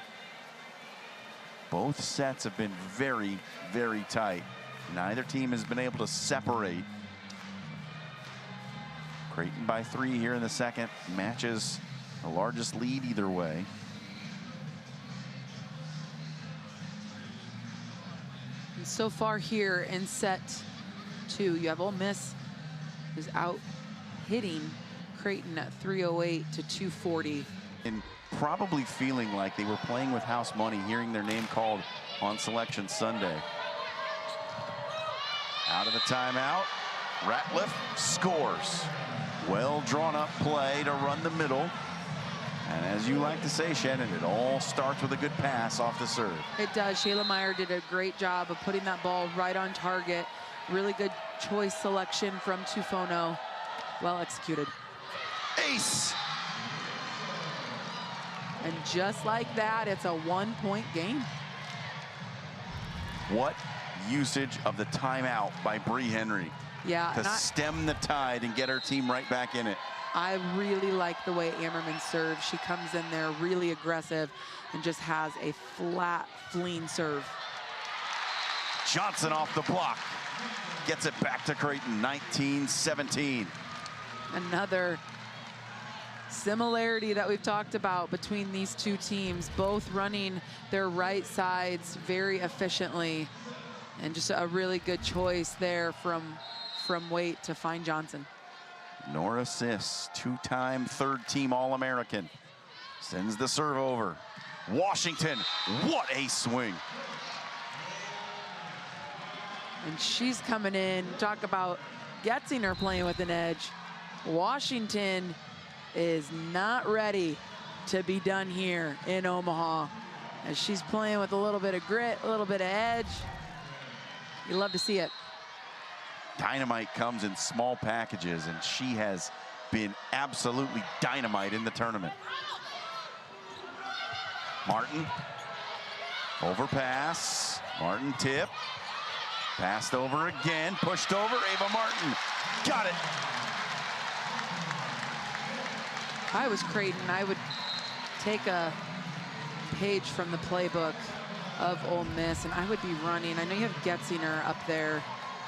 Both sets have been very, very tight. Neither team has been able to separate. Creighton by 3 here in the second. Matches the largest lead either way. So far here in set 2, you have Ole Miss who's out hitting Creighton at 308 to 240. And probably feeling like they were playing with house money, hearing their name called on Selection Sunday. Out of the timeout, Ratliff scores. Well drawn up play to run the middle. And as you like to say, Shannon, it all starts with a good pass off the serve. It does. Shayla Meyer did a great job of putting that ball right on target. Really good choice selection from Tufono. Well executed. Ace! And just like that, it's a 1-point game. What usage of the timeout by Bree Henry Yeah. to stem the tide and get her team right back in it. I really like the way Ammerman serves. She comes in there really aggressive and just has a flat, fleeing serve. Johnson off the block. Gets it back to Creighton, 19-17. Another similarity that we've talked about between these two teams, both running their right sides very efficiently, and just a really good choice there from Waite to find Johnson. Nora Sis, two-time third-team All-American, sends the serve over. Washington, what a swing. And she's coming in. Talk about Getzinger playing with an edge. Washington is not ready to be done here in Omaha, as she's playing with a little bit of grit, a little bit of edge. You love to see it. Dynamite comes in small packages, and she has been absolutely dynamite in the tournament. Martin, overpass. Martin tip. Passed over again, pushed over. Ava Martin, got it. If I was Creighton, I would take a page from the playbook of Ole Miss, and I would be running. I know you have Getzinger up there.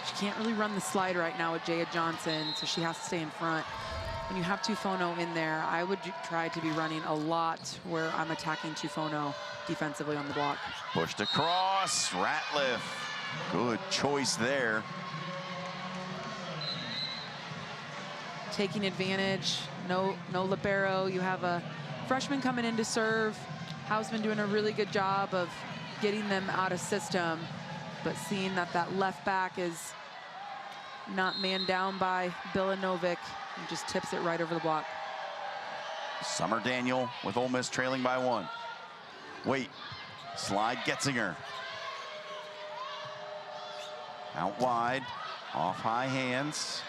She can't really run the slide right now with Jaya Johnson, so she has to stay in front. When you have Tufono in there, I would try to be running a lot where I'm attacking Tufono defensively on the block. Pushed across, Ratliff. Good choice there. Taking advantage, no libero. You have a freshman coming in to serve. Hausman doing a really good job of getting them out of system, but seeing that left back is not manned down by Bilanovic, and just tips it right over the block. Summer Daniel with Ole Miss trailing by 1. Wait, slide Getzinger. Out wide, off high hands.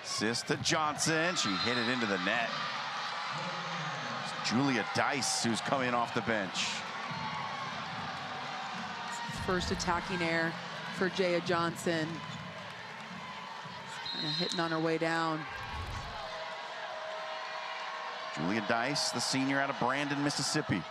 Assist to Johnson, she hit it into the net. It's Julia Dice who's coming off the bench. First attacking air for Jaya Johnson. Kind of hitting on her way down. Julia Dice, the senior out of Brandon, Mississippi.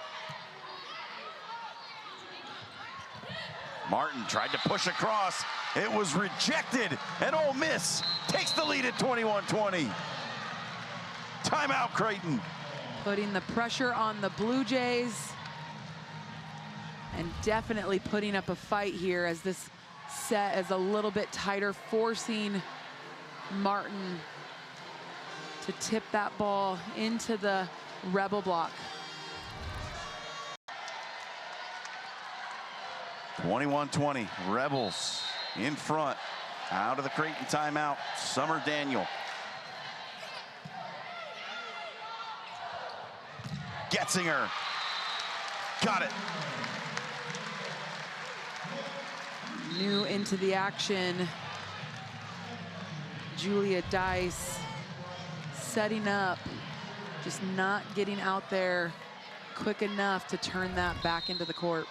Martin tried to push across. It was rejected, and Ole Miss takes the lead at 21-20. Timeout, Creighton. Putting the pressure on the Blue Jays, and definitely putting up a fight here as this set is a little bit tighter, forcing Martin to tip that ball into the Rebel block. 21-20, Rebels in front. Out of the Creighton timeout, Summer Daniel. Getzinger, got it. New into the action, Julia Dice setting up, just not getting out there quick enough to turn that back into the court.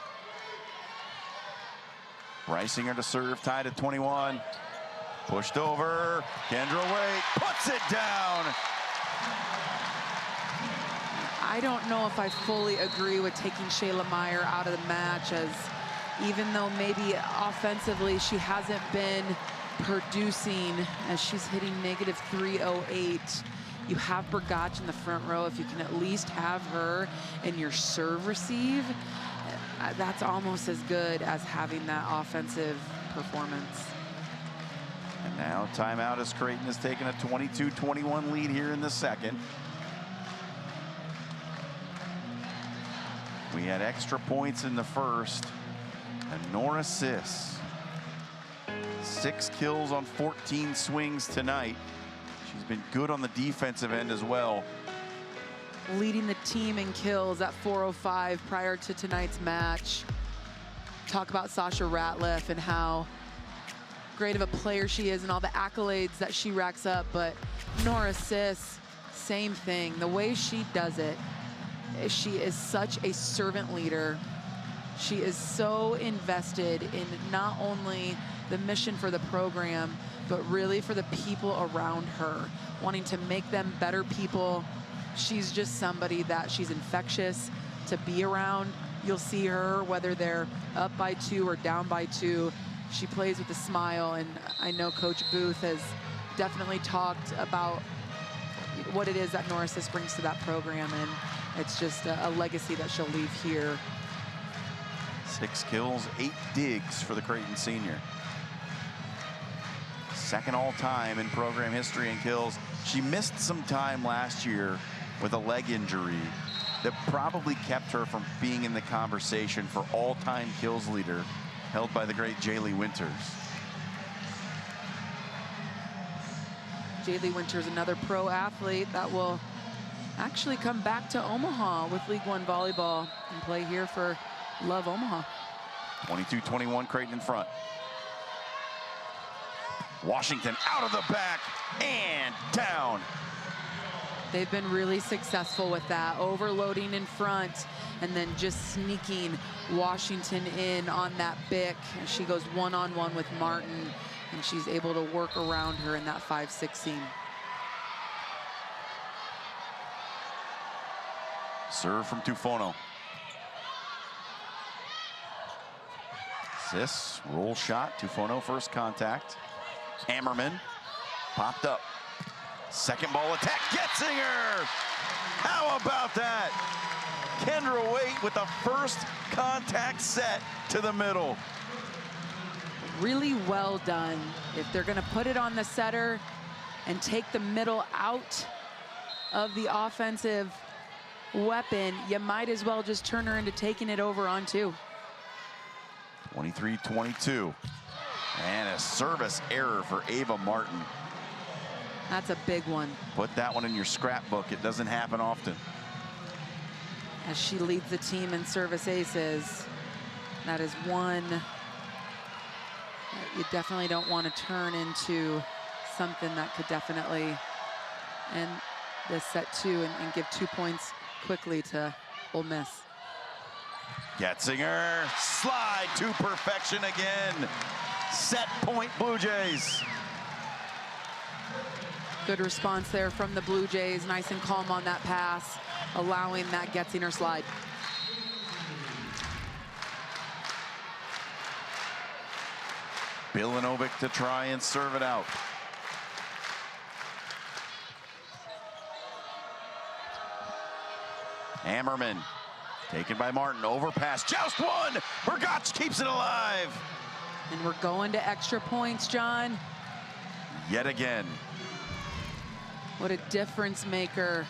Reisinger to serve, tied at 21. Pushed over, Kendra Waite puts it down. I don't know if I fully agree with taking Shayla Meyer out of the match, as even though maybe offensively she hasn't been producing, as she's hitting negative -308. You have Burgach in the front row. If you can at least have her in your serve receive, that's almost as good as having that offensive performance. And now timeout as Creighton has taken a 22-21 lead here in the second. We had extra points in the first. And Nora Sis, 6 kills on 14 swings tonight. She's been good on the defensive end as well. Leading the team in kills at 405 prior to tonight's match. Talk about Sasha Ratliff and how great of a player she is and all the accolades that she racks up, but Nora Sis, same thing. The way she does it, she is such a servant leader. She is so invested in not only the mission for the program, but really for the people around her, wanting to make them better people. She's just somebody that she's infectious to be around. You'll see her, whether they're up by 2 or down by 2, she plays with a smile. And I know Coach Booth has definitely talked about what it is that Norasis brings to that program, and it's just a legacy that she'll leave here. 6 kills, 8 digs for the Creighton senior. Second all-time in program history in kills. She missed some time last year with a leg injury that probably kept her from being in the conversation for all-time kills leader, held by the great Jaylee Winters. Jaylee Winters, another pro athlete that will actually come back to Omaha with League One volleyball and play here for Love Omaha. 22-21, Creighton in front. Washington out of the back and down. They've been really successful with that, overloading in front and then just sneaking Washington in on that bick. She goes one-on-one with Martin, and she's able to work around her in that 5-6 seam. Serve from Tufono. Sis, roll shot, Tufono first contact. Hammerman popped up. Second ball attack, Getzinger! How about that? Kendra Waite with the first contact set to the middle. Really well done. If they're gonna put it on the setter and take the middle out of the offensive weapon, you might as well just turn her into taking it over on 2. 23-22. And a service error for Ava Martin. That's a big one. Put that one in your scrapbook. It doesn't happen often. As she leads the team in service aces, that is one that you definitely don't want to turn into something that could definitely end this set 2 and give 2 points quickly to Ole Miss. Getzinger, slide to perfection again. Set point, Blue Jays. Good response there from the Blue Jays. Nice and calm on that pass, allowing that Getzinger slide. Bilanovic to try and serve it out. Hammerman, taken by Martin, overpass, joust one! Bergach keeps it alive! And we're going to extra points, John. Yet again. What a difference maker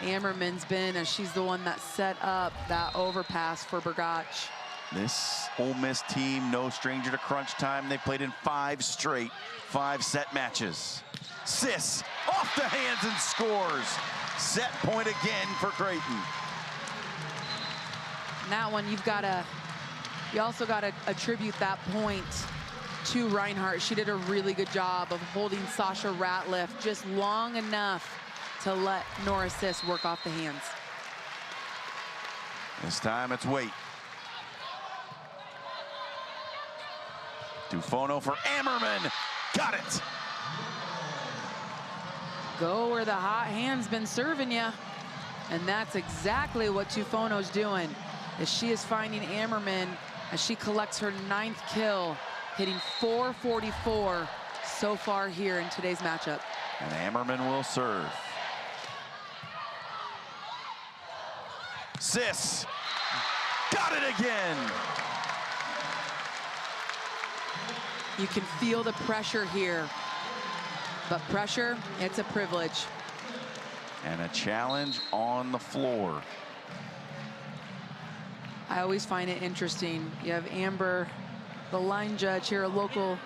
Ammerman's been, as she's the one that set up that overpass for Bergach. This Ole Miss team, no stranger to crunch time. They played in 5 straight 5-set matches. Sis off the hands and scores. Set point again for Creighton. And that one, you also gotta attribute that point to Reinhardt. She did a really good job of holding Sasha Ratliff just long enough to let Norasis work off the hands. This time it's Waite. Tufono for Ammerman. Got it. Go where the hot hand's been serving you. And that's exactly what Tufono's doing, as she is finding Ammerman as she collects her 9th kill, hitting .444 so far here in today's matchup. And Ammerman will serve. Sis, got it again. You can feel the pressure here, but pressure, it's a privilege. And a challenge on the floor. I always find it interesting. You have Amber, the line judge here, a local.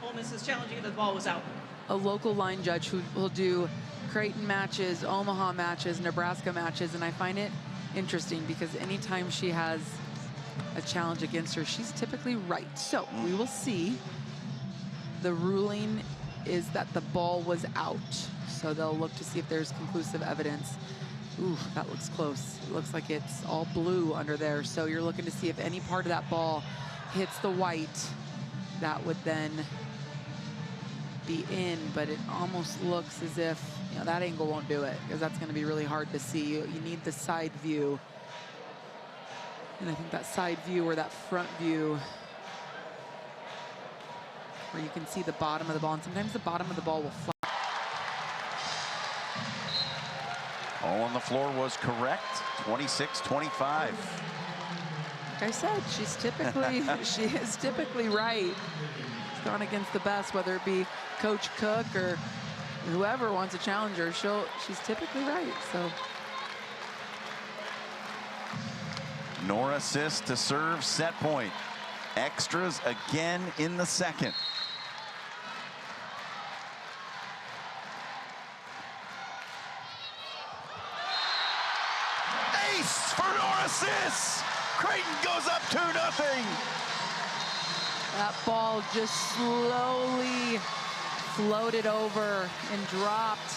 Ole Miss is challenging that the ball was out. A local line judge who will do Creighton matches, Omaha matches, Nebraska matches, and I find it interesting because anytime she has a challenge against her, she's typically right. So we will see. The ruling is that the ball was out, so they'll look to see if there's conclusive evidence. Ooh, that looks close. It looks like it's all blue under there. So you're looking to see if any part of that ball hits the white. That would then be in, but it almost looks as if, you know, that angle won't do it, because that's going to be really hard to see. You need the side view. And I think that side view or that front view where you can see the bottom of the ball, and sometimes the bottom of the ball will fly. All on the floor was correct, 26-25. Like I said, she is typically right. She's gone against the best, whether it be Coach Cook or whoever wants a challenger. She's typically right. So Nora assist to serve, set point. Extras again in the second. Ace for Nora Sis. Creighton goes up 2-0. that ball just slowly floated over and dropped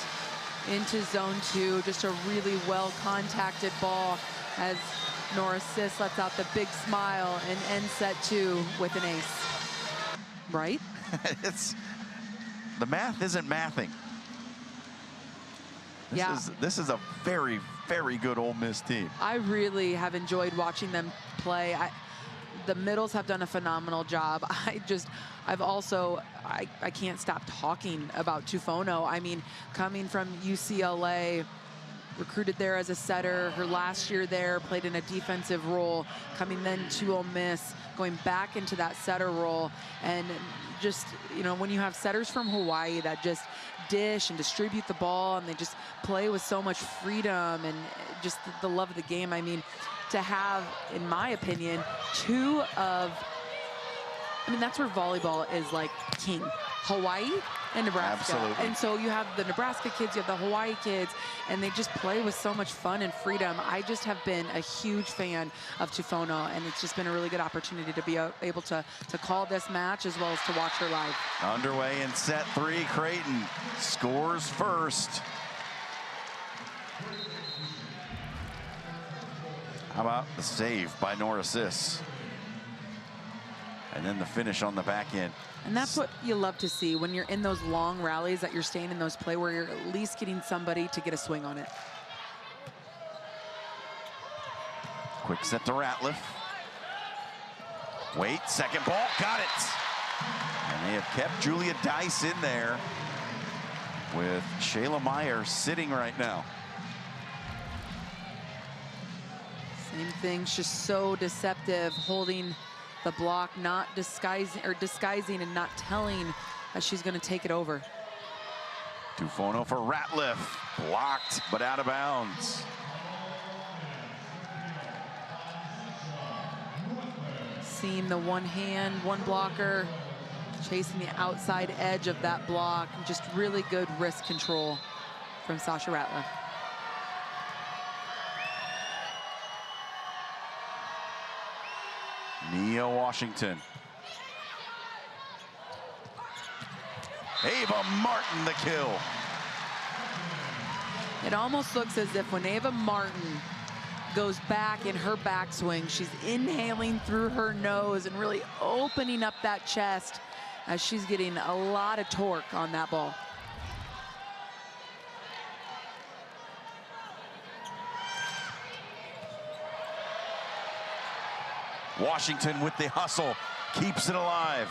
into zone 2. Just a really well contacted ball as Nora Sis lets out the big smile and ends set 2 with an ace. Right? The math isn't mathing. This is a very, very good Ole Miss team. I really have enjoyed watching them play. The middles have done a phenomenal job. I can't stop talking about Tufono. I mean, coming from UCLA, recruited there as a setter. Her last year there, played in a defensive role. Coming then to Ole Miss, going back into that setter role. And just, you know, when you have setters from Hawaii that just dish and distribute the ball, and they just play with so much freedom and just the love of the game. I mean, to have, in my opinion, that's where volleyball is like king. Hawaii and Nebraska. Absolutely. And so you have the Nebraska kids, you have the Hawaii kids, and they just play with so much fun and freedom. I just have been a huge fan of Tufono, and it's just been a really good opportunity to be able to call this match as well as to watch her live. Underway in set 3, Creighton scores first. How about the save by Nora Sis? And then the finish on the back end. And that's what you love to see when you're in those long rallies, that you're staying in those play where you're at least getting somebody to get a swing on it. Quick set to Ratliff. Wait, second ball, got it. And they have kept Julia Dice in there with Shayla Meyer sitting right now. Same thing, just so deceptive, holding the block, not disguising and not telling that she's going to take it over. Tufono for Ratliff, blocked but out of bounds. Seeing the one hand, one blocker, chasing the outside edge of that block, and just really good wrist control from Sasha Ratliff. Nia Washington. Ava Martin the kill. It almost looks as if when Ava Martin goes back in her backswing, she's inhaling through her nose and really opening up that chest as she's getting a lot of torque on that ball. Washington with the hustle, keeps it alive.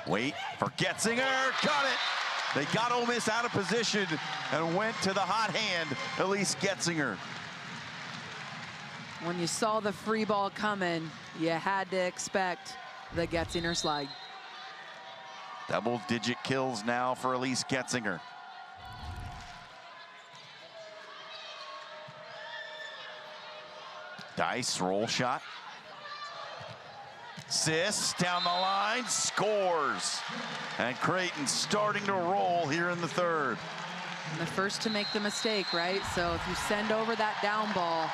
Wait for Getzinger, got it. They got Ole Miss out of position and went to the hot hand, Elise Getzinger. When you saw the free ball coming, you had to expect the Getzinger slide. Double-digit kills now for Elise Getzinger. Dice, roll shot. Sis down the line, scores. And Creighton starting to roll here in the third. And the first to make the mistake, right? So if you send over that down ball,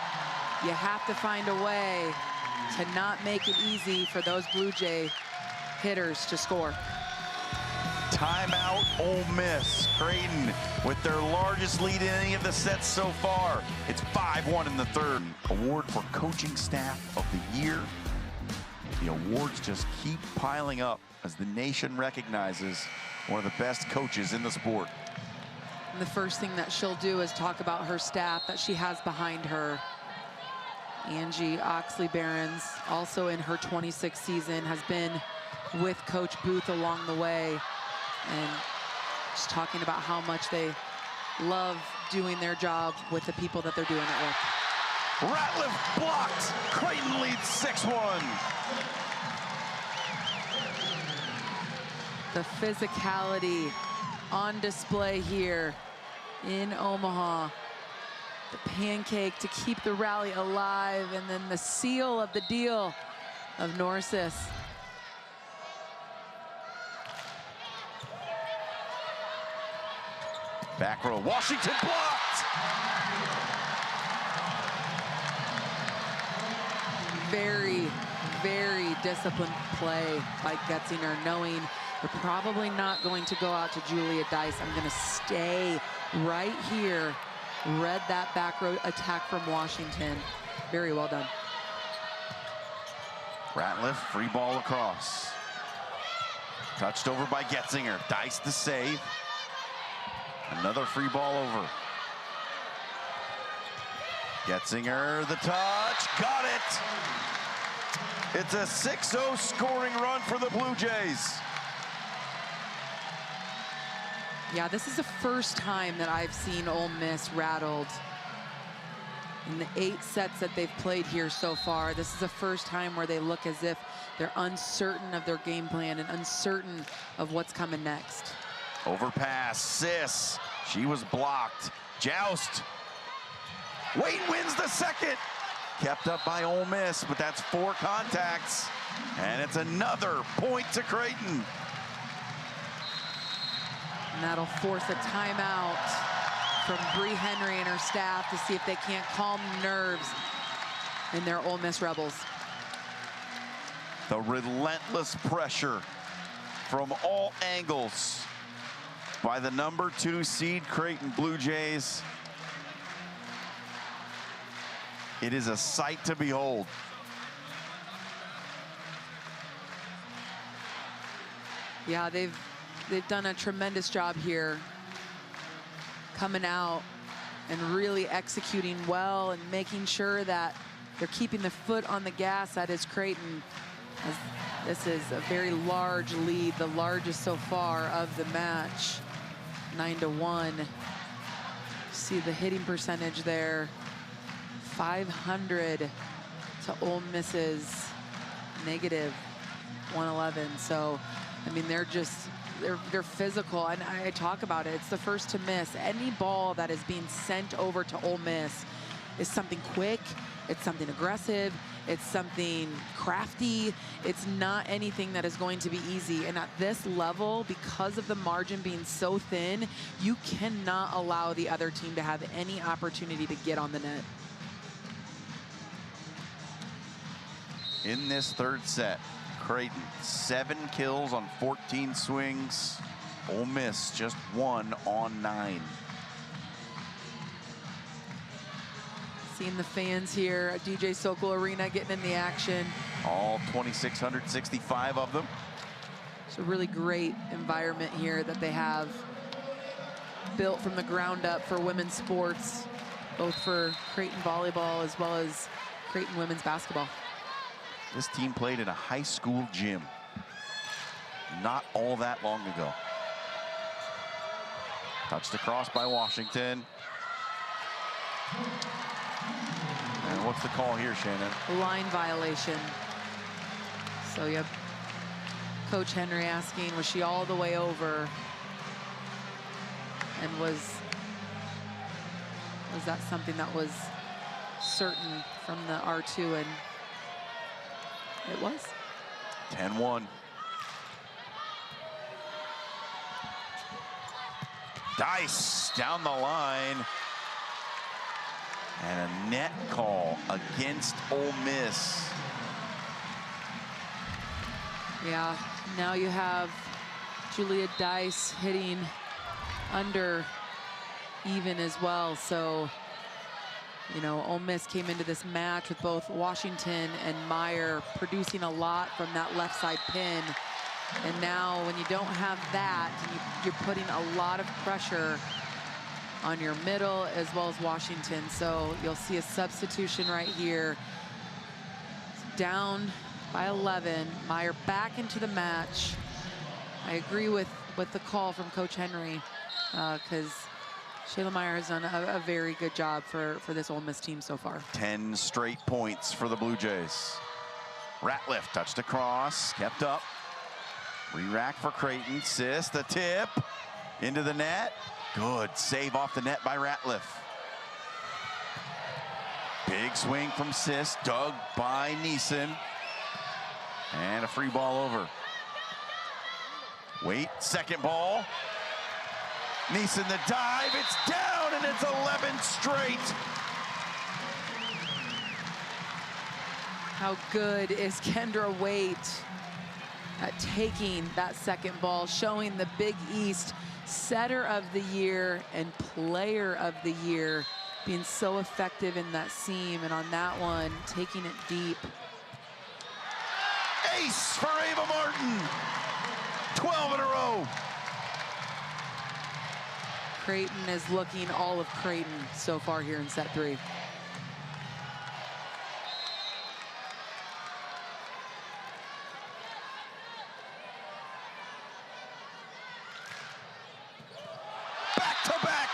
you have to find a way to not make it easy for those Blue Jay hitters to score. Timeout, Ole Miss. Creighton with their largest lead in any of the sets so far. It's 5-1 in the third. Award for coaching staff of the year. The awards just keep piling up as the nation recognizes one of the best coaches in the sport. And the first thing that she'll do is talk about her staff that she has behind her. Angie Oxley-Barons, also in her 26th season, has been with Coach Booth along the way. And just talking about how much they love doing their job with the people that they're doing it with. Ratliff blocked. Creighton leads 6-1. The physicality on display here in Omaha. The pancake to keep the rally alive, and then the seal of the deal of Norris. Back row, Washington blocked. Very, very disciplined play by Getzinger, knowing we're probably not going to go out to Julia Dice. I'm going to stay right here. Read that back row attack from Washington. Very well done. Ratliff, free ball across. Touched over by Getzinger. Dice the save. Another free ball over. Getzinger, the touch, got it. It's a 6-0 scoring run for the Blue Jays. Yeah, this is the first time that I've seen Ole Miss rattled. In the 8 sets that they've played here so far, this is the first time where they look as if they're uncertain of their game plan and uncertain of what's coming next. Overpass, Sis, she was blocked. Joust, Wait wins the second. Kept up by Ole Miss, but that's 4 contacts. And it's another point to Creighton. And that'll force a timeout from Bree Henry and her staff to see if they can't calm nerves in their Ole Miss Rebels. The relentless pressure from all angles by the number 2 seed Creighton Blue Jays. It is a sight to behold. Yeah, they've done a tremendous job here, coming out and really executing well and making sure that they're keeping the foot on the gas. That is Creighton, as this is a very large lead, the largest so far of the match, 9-1. See the hitting percentage there, 500 to Ole Miss's -111. So, I mean, they're physical, and I talk about it. It's the first to miss. Any ball that is being sent over to Ole Miss is something quick, it's something aggressive, it's something crafty. It's not anything that is going to be easy. And at this level, because of the margin being so thin, you cannot allow the other team to have any opportunity to get on the net. In this third set, Creighton 7 kills on 14 swings. Ole Miss just 1 on 9. Seeing the fans here at DJ Sokol Arena getting in the action. All 2,665 of them. It's a really great environment here that they have built from the ground up for women's sports, both for Creighton volleyball as well as Creighton women's basketball. This team played in a high school gym not all that long ago. Touched across by Washington. And what's the call here, Shannon? Line violation. So you have Coach Henry asking, was she all the way over? And was that something that was certain from the R2? And it was. 10-1. Dice down the line. And a net call against Ole Miss. Yeah, now you have Julia Dice hitting under even as well. So, you know, Ole Miss came into this match with both Washington and Meyer producing a lot from that left side pin. And now when you don't have that, you're putting a lot of pressure on your middle as well as Washington. So you'll see a substitution right here. Down by 11. Meyer back into the match. I agree with the call from Coach Henry, because Shayla Meyer has done a very good job for this Ole Miss team so far. 10 straight points for the Blue Jays. Ratliff touched across, kept up. Re-rack for Creighton. Sis, the tip into the net. Good save off the net by Ratliff. Big swing from Sis, dug by Neeson. And a free ball over. Wait, second ball. Neeson the dive, it's down, and it's 11 straight. How good is Kendra Waite at taking that second ball, showing the Big East setter of the year and player of the year, being so effective in that seam, and on that one, taking it deep. Ace for Ava Martin. 12 in a row. Creighton is looking all of Creighton so far here in set 3. Back to back.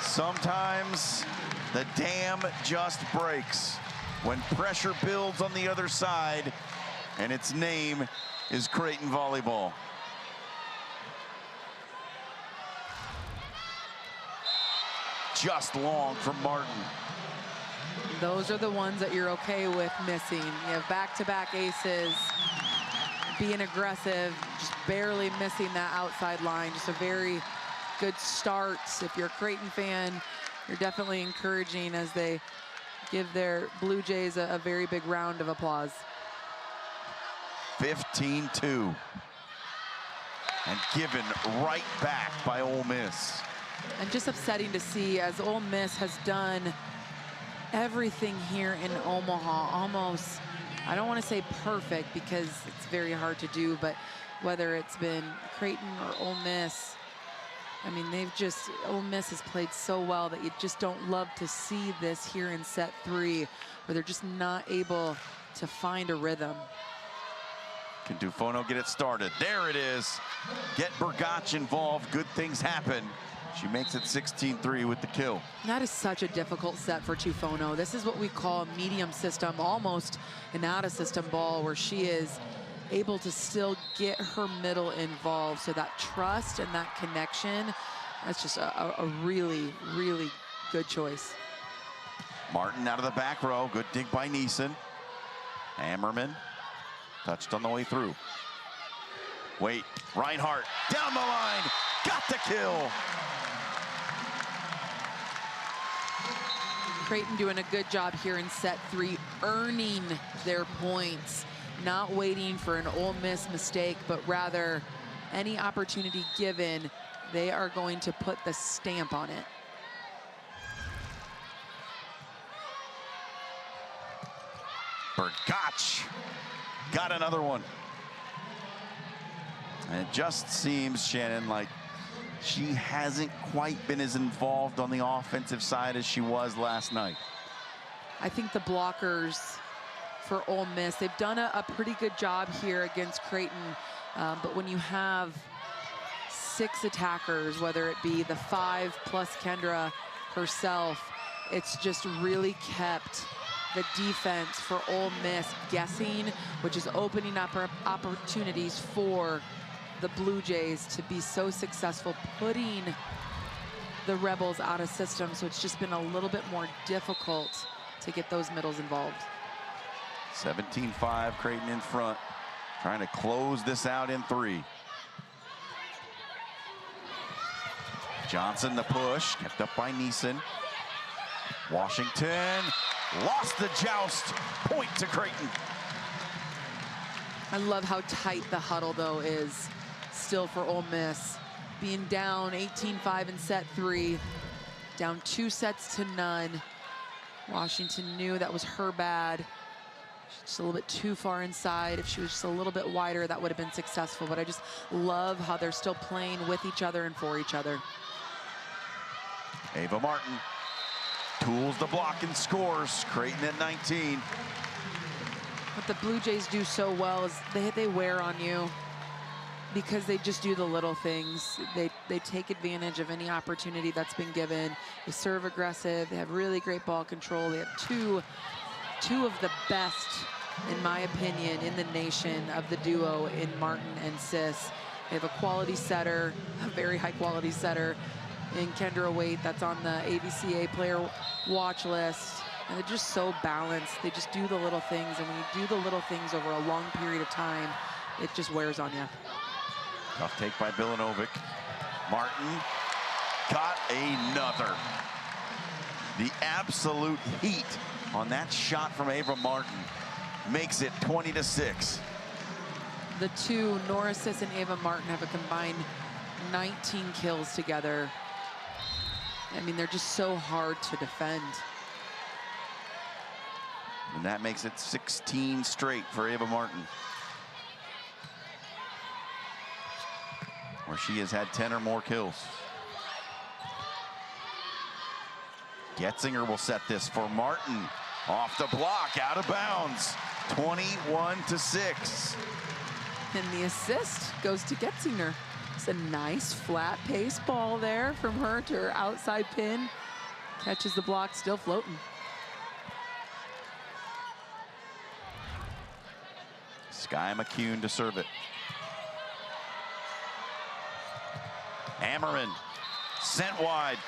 Sometimes the dam just breaks when pressure builds on the other side, and its name is Creighton Volleyball. Just long from Martin. Those are the ones that you're okay with missing. You have back-to-back aces, being aggressive, just barely missing that outside line. Just a very good start. If you're a Creighton fan, you're definitely encouraging as they give their Blue Jays a very big round of applause. 15-2. And given right back by Ole Miss. And just upsetting to see, as Ole Miss has done everything here in Omaha, almost, I don't want to say perfect because it's very hard to do, but whether it's been Creighton or Ole Miss, I mean, Ole Miss has played so well that you just don't love to see this here in set 3, where they're just not able to find a rhythm. Can Dufono get it started? There it is. Get Burgach involved, good things happen. She makes it 16-3 with the kill. That is such a difficult set for Tufono. This is what we call a medium system, almost an out-of-system ball, where she is able to still get her middle involved. So that trust and that connection, that's just a really, really good choice. Martin out of the back row. Good dig by Neeson. Hammerman touched on the way through. Wait, Reinhardt down the line. Got the kill. Creighton doing a good job here in set 3, earning their points, not waiting for an Ole Miss mistake, but rather any opportunity given, they are going to put the stamp on it. Burgach got another one. And it just seems, Shannon, like she hasn't quite been as involved on the offensive side as she was last night. I think the blockers for Ole Miss, they've done a pretty good job here against Creighton, but when you have 6 attackers, whether it be the 5 plus Kendra herself, it's just really kept the defense for Ole Miss guessing, which is opening up opportunities for the Blue Jays to be so successful putting the Rebels out of system. So it's just been a little bit more difficult to get those middles involved. 17-5, Creighton in front, trying to close this out in 3. Johnson the push, kept up by Neeson. Washington lost the joust, point to Creighton. I love how tight the huddle, though, is still for Ole Miss. Being down 18-5 in set 3, down 2 sets to none. Washington knew that was her bad. Just a little bit too far inside. If she was just a little bit wider, that would have been successful. But I just love how they're still playing with each other and for each other. Ava Martin tools the block and scores. Creighton at 19. What the Blue Jays do so well is they wear on you because they just do the little things. They take advantage of any opportunity that's been given. They serve aggressive. They have really great ball control. They have two of the best, in my opinion, in the nation of the duo in Martin and Sis. They have a quality setter, a very high quality setter in Kendra Waite that's on the AVCA player watch list. And they're just so balanced. They just do the little things. And when you do the little things over a long period of time, it just wears on you. Tough take by Bilanovic. Martin got another. The absolute heat on that shot from Ava Martin makes it 20-6. The two, Nora Sis and Ava Martin, have a combined 19 kills together. I mean, they're just so hard to defend. And that makes it 16 straight for Ava Martin, where she has had 10 or more kills. Getzinger will set this for Martin. Off the block, out of bounds. 21-6. And the assist goes to Getzinger. It's a nice flat pace ball there from her to her outside pin. Catches the block, still floating. Sky McCune to serve it. Ameren sent wide.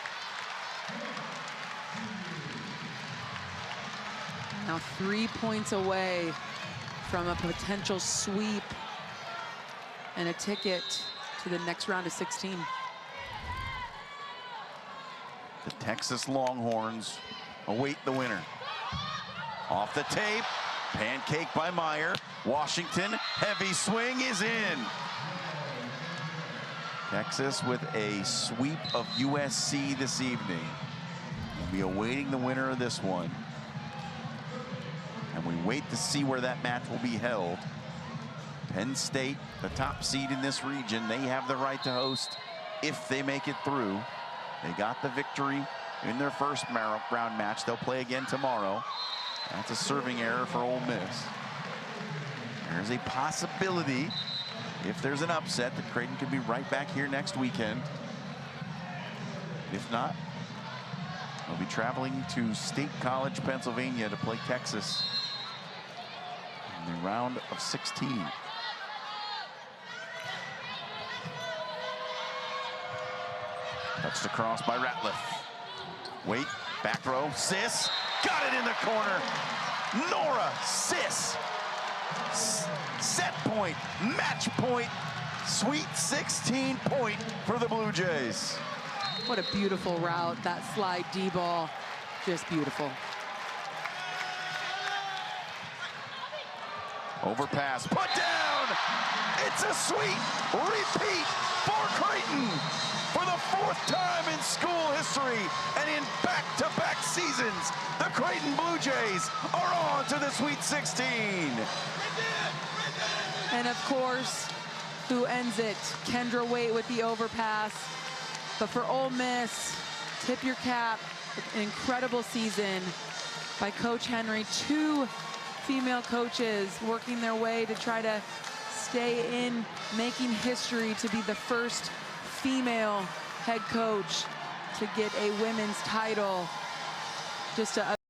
Now 3 points away from a potential sweep and a ticket to the next round of 16. The Texas Longhorns await the winner. Off the tape, pancake by Meyer. Washington, heavy swing is in. Texas with a sweep of USC this evening. We'll be awaiting the winner of this one. And we wait to see where that match will be held. Penn State, the top seed in this region, they have the right to host if they make it through. They got the victory in their first round match. They'll play again tomorrow. That's a serving error for Ole Miss. There's a possibility, if there's an upset, that Creighton could be right back here next weekend. If not, they'll be traveling to State College, Pennsylvania to play Texas in the round of 16. Touched across by Ratliff. Wait, back row, Sis, got it in the corner. Nora Sis, set point, match point, Sweet 16 point for the Blue Jays. What a beautiful route, that slide D-ball, just beautiful. Overpass, put down! It's a sweet repeat for Creighton for the 4th time in school history and in back-to-back seasons. The Creighton Blue Jays are on to the Sweet 16. And of course, who ends it? Kendra Waite with the overpass. But for Ole Miss, tip your cap. An incredible season by Coach Henry. 2 female coaches working their way to try to stay in, making history to be the first female head coach to get a women's title. Just a